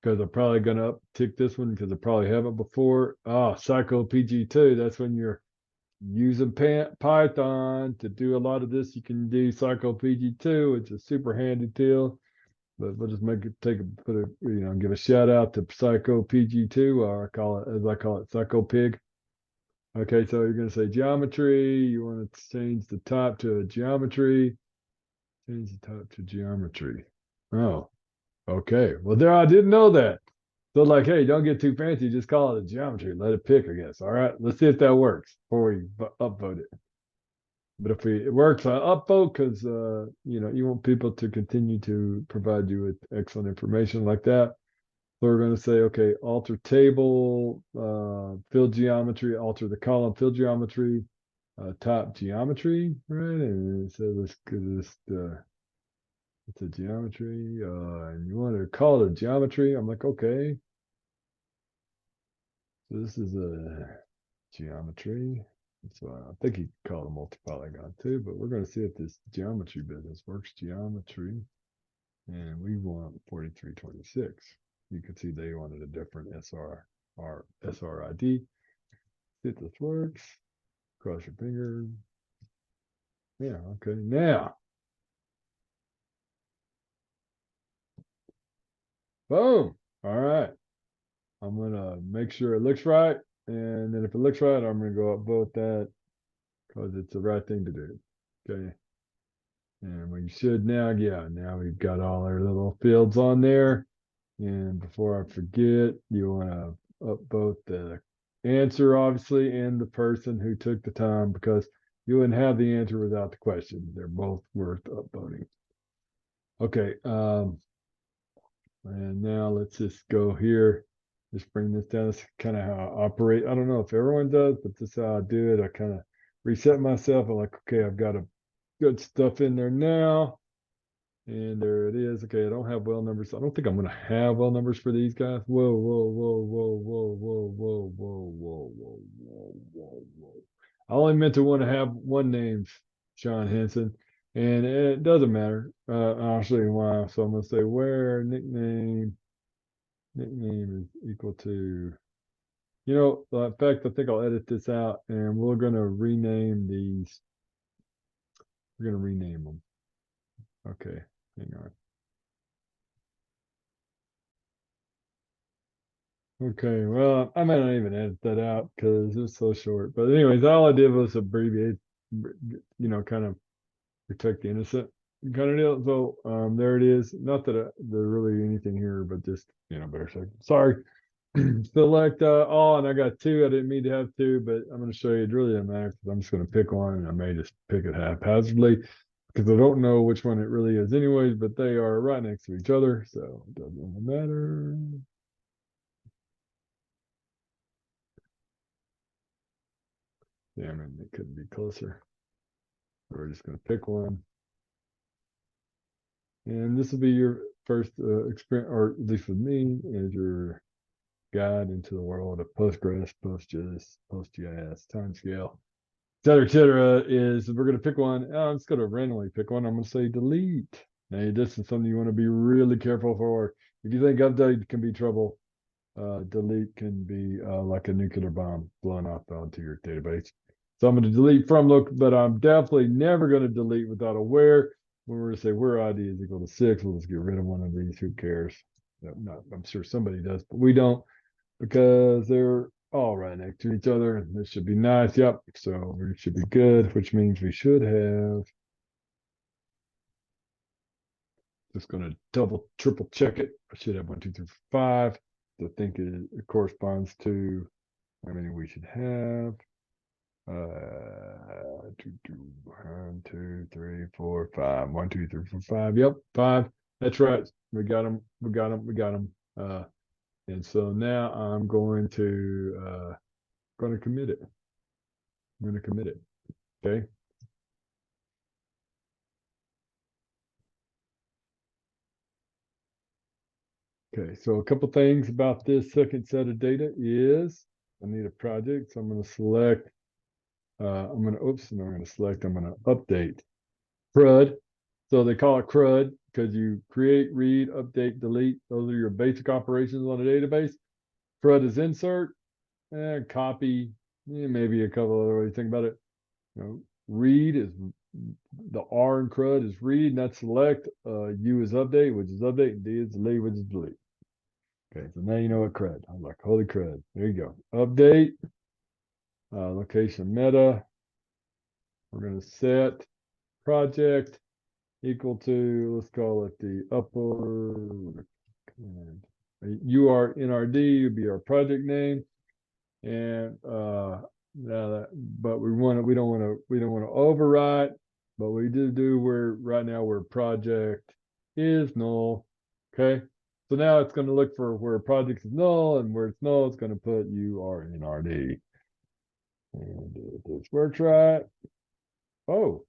Speaker 1: because I'm probably going to uptick this one because I probably haven't before. Psycho PG2, that's when you're using Python to do a lot of this. You can do Psycho PG2. It's a super handy tool. But we'll just give a shout out to Psycho PG2, or as I call it, Psycho Pig. Okay, so you're going to say geometry. You want to change the type to a geometry. Change the type to geometry. Oh, okay. Well, there, I didn't know that. So, like, hey, don't get too fancy. Just call it a geometry. Let it pick, I guess. All right. Let's see if that works before we upvote it. But if it works, I upvote because you want people to continue to provide you with excellent information like that. So we're going to say, okay, alter table, field geometry, alter the column field geometry, type geometry, right? And so it's a geometry, and you want to call it a geometry. I'm like, okay. So this is a geometry. So I think you could call it a multi-polygon too, but we're going to see if this geometry business works. Geometry, and we want 4326. You can see they wanted a different SRID. See if this works. Cross your fingers. Yeah, okay. Now, boom. All right. I'm gonna make sure it looks right. And then if it looks right, I'm gonna go upvote that because it's the right thing to do. Okay. And we should now, yeah, now we've got all our little fields on there. And before I forget, you want to upvote the answer, obviously, and the person who took the time, because you wouldn't have the answer without the question. They're both worth upvoting. Okay. And now let's just go here. Just bring this down. That's kind of how I operate. I don't know if everyone does, but this is how I do it. I kind of reset myself. I'm like, okay, I've got a good stuff in there now. And there it is. Okay, I don't have well numbers. I don't think I'm going to have well numbers for these guys. Whoa, whoa, whoa, whoa, whoa, whoa, whoa, whoa, whoa, whoa, whoa, whoa, whoa. I only meant to want to have one name, Sean Henson, and it doesn't matter. I'll show you why. So I'm going to say where nickname is equal to, in fact, I think I'll edit this out, and we're going to rename these. We're going to rename them. Okay, hang on. Okay, well, I might not even edit that out because it's so short. But anyways, all I did was abbreviate, kind of protect the innocent. kind of deal. So there it is. Not that there's really anything here, but just better second. Sorry. Select all, and I got two. I didn't mean to have two, but I'm going to show you. It really doesn't matter because I'm just going to pick one, and I may just pick it haphazardly because I don't know which one it really is, anyways. But they are right next to each other, so it doesn't really matter. Damn it, it couldn't be closer. We're just going to pick one. And this will be your first experience, or at least with me, as your guide into the world of Postgres, PostGIS, timescale, et cetera, is we're going to pick one. I'm just going to randomly pick one. I'm going to say delete. Now, this is something you want to be really careful for. If you think update can be trouble, delete can be like a nuclear bomb blowing off onto your database. So I'm going to delete from look, but I'm definitely never going to delete without a where. When we're going to say where ID is equal to 6, we'll just get rid of one of these. Who cares? No, I'm sure somebody does, but we don't because they're all right next to each other. This should be nice. Yep. So we should be good, which means we should have. Just going to double, triple check it. I should have 1, 2, 3, 4, 5. I think it corresponds to how many we should have. 1, 2, 3, 4, 5. 1, 2, 3, 4, 5. Yep, 5. That's right. We got them. We got them. We got them. And so now I'm going to commit it. I'm going to commit it. Okay. Okay. So a couple things about this second set of data is I need a project. So I'm going to select. I'm going to select. I'm going to update CRUD. So they call it CRUD because you create, read, update, delete. Those are your basic operations on a database. CRUD is insert, copy, maybe a couple other ways to think about it. Read is the R in CRUD is read, and that's select. U is update, which is update, and D is delete, which is delete. Okay, so now you know what CRUD. I'm like, holy CRUD. There you go. Update, location meta. We're going to set project equal to, let's call it the upper, URNRD would be our project name. And but we don't want to overwrite, but we do where right now where project is null. Okay. So now it's going to look for where project is null, and where it's null, it's going to put URNRD. And if this works right. Oh,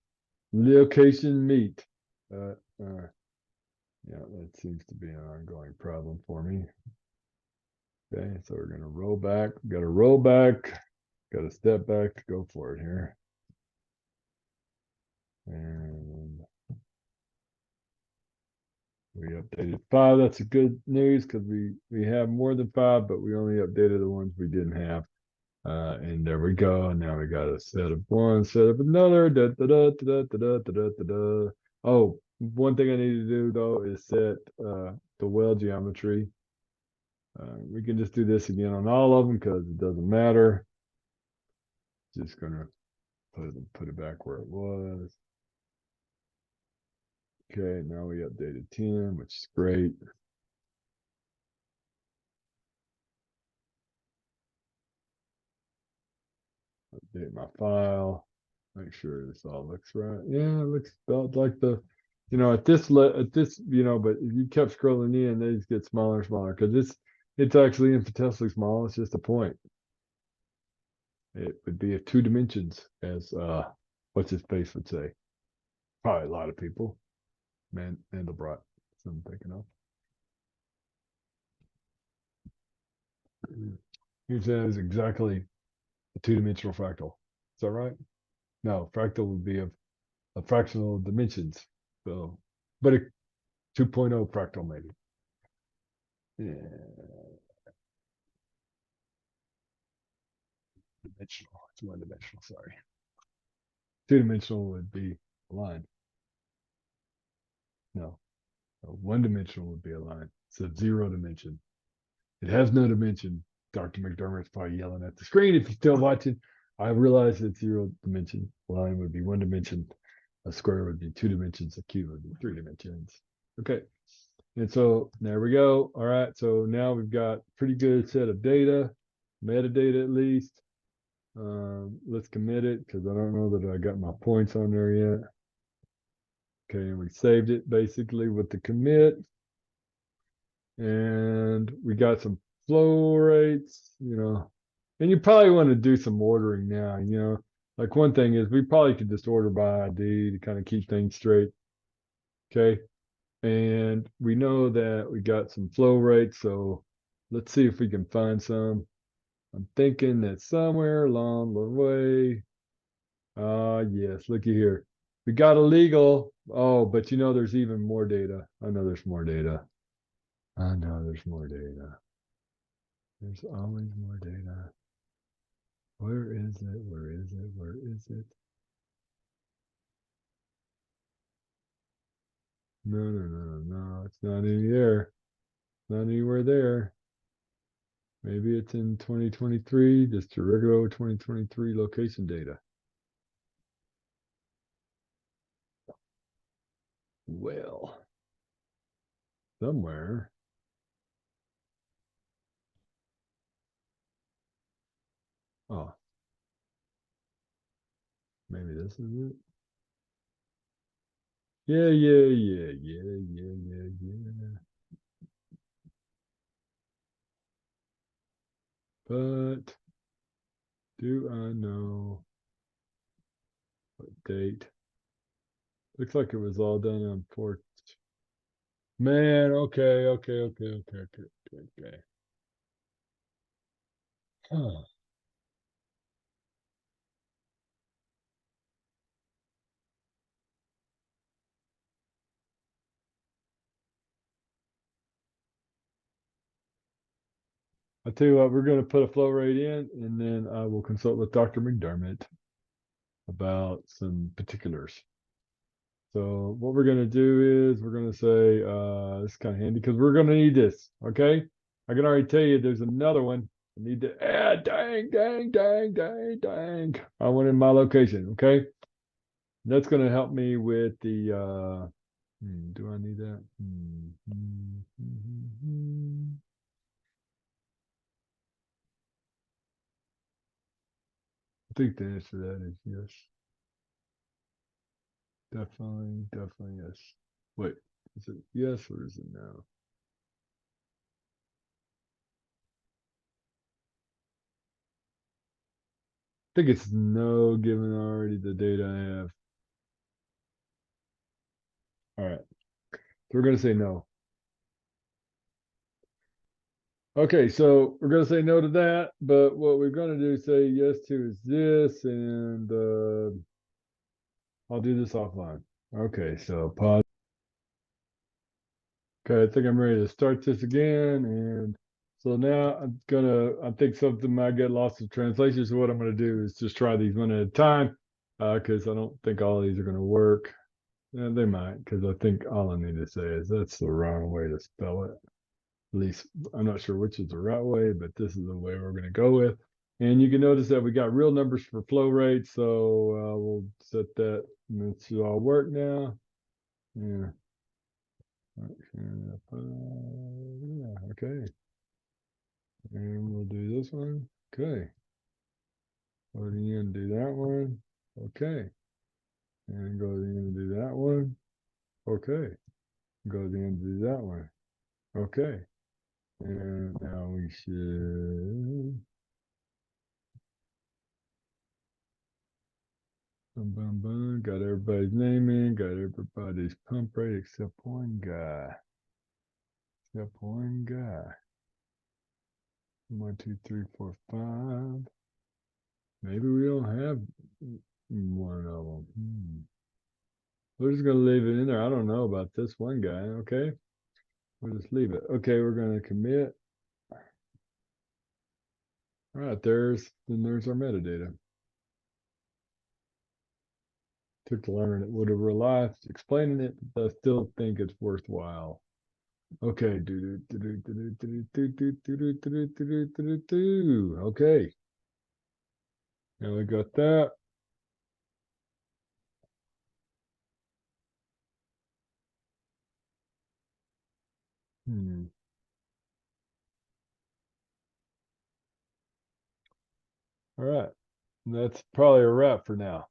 Speaker 1: location meet. Yeah, that seems to be an ongoing problem for me. Okay, so we're going to roll back. We've got to roll back. Got to step back to go for it here. And we updated 5. That's a good news because we have more than 5, but we only updated the ones we didn't have. And there we go. Now we got a set of one, set of another. Da, da, da, da, da, da, da, da, da. Oh, one thing I need to do though is set the well geometry. We can just do this again on all of them because it doesn't matter. Just gonna put it back where it was. Okay, now we updated 10, which is great. Update my file. Make sure this all looks right. Yeah, it looks about like the, at this, but if you kept scrolling in, they just get smaller and smaller because it's actually infinitesimally small. It's just a point. It would be of 2 dimensions, as what's his face would say. Probably a lot of people. Mandelbrot, so I'm thinking of. He says exactly a 2-dimensional fractal. Is that right? No, fractal would be of fractional dimensions. So, but a 2.0 fractal maybe. Yeah. Dimensional. It's 1-dimensional. Sorry. 2-dimensional would be a line. No, 1-dimensional would be a line. It's a 0 dimension. It has no dimension. Dr. McDermott's probably yelling at the screen if you're still watching. I realize it's 0 dimension. Line would be 1 dimension. A square would be 2 dimensions, a cube would be 3 dimensions. Okay. And so there we go. All right. So now we've got pretty good set of data, metadata at least. Let's commit it because I don't know that I got my points on there yet. Okay, and we saved it basically with the commit. And we got some flow rates, and you probably want to do some ordering now, Like one thing is we probably could just order by ID to kind of keep things straight. Okay. And we know that we got some flow rates, so let's see if we can find some. I'm thinking that somewhere along the way, yes, looky here. We got illegal. Oh, but there's even more data. I know there's more data. I know there's more data. There's always more data. Where is it? Where is it? Where is it? No, no, no, no. It's not any there. Not anywhere there. Maybe it's in 2023, just a regular 2023 location data. Well, somewhere. Oh, maybe this is it. Yeah, yeah, yeah, yeah, yeah, yeah, yeah. But do I know what date? Looks like it was all done on 4th. Man, okay, okay, okay, okay, okay, okay, okay. Huh. I'll tell you what, we're going to put a flow rate in, and then I will consult with Dr. McDermott about some particulars. So what we're going to do is we're going to say, this is kind of handy because we're going to need this, okay? I can already tell you there's another one. I need to, dang, dang, dang, dang, dang. I want in my location, okay? That's going to help me with the, do I need that? I think the answer to that is yes. Definitely, definitely yes. Wait, is it yes or is it no? I think it's no, given already the data I have. All right, so we're gonna say no. Okay, so we're gonna say no to that, but what we're gonna do say yes to is this, and I'll do this offline. Okay, so pause. Okay, I think I'm ready to start this again, and so now I think something might get lost in translation. So what I'm gonna do is just try these one at a time, because I don't think all these are gonna work. Yeah, they might, because I think all I need to say is that's the wrong way to spell it. At least I'm not sure which is the right way, but this is the way we're going to go with. And you can notice that we got real numbers for flow rate, so we'll set that. And it should all work now. Yeah. Yeah. Okay. And we'll do this one. Okay. Go to the end, do that one. Okay. And go to the end, do that one. Okay. Go to the end, do that one. Okay. And now we should. Boom, boom, boom. Got everybody's name in. Got everybody's pump rate except one guy. Except one guy. 1, 2, 3, 4, 5. Maybe we don't have one of them. We're just gonna leave it in there. I don't know about this one guy. Okay, we'll just leave it. Okay, we're gonna commit. All right, there's our metadata. Took to learn it. Would have relied explaining it, but I still think it's worthwhile. Okay. Okay. Now we got that. Hmm. All right. That's probably a wrap for now.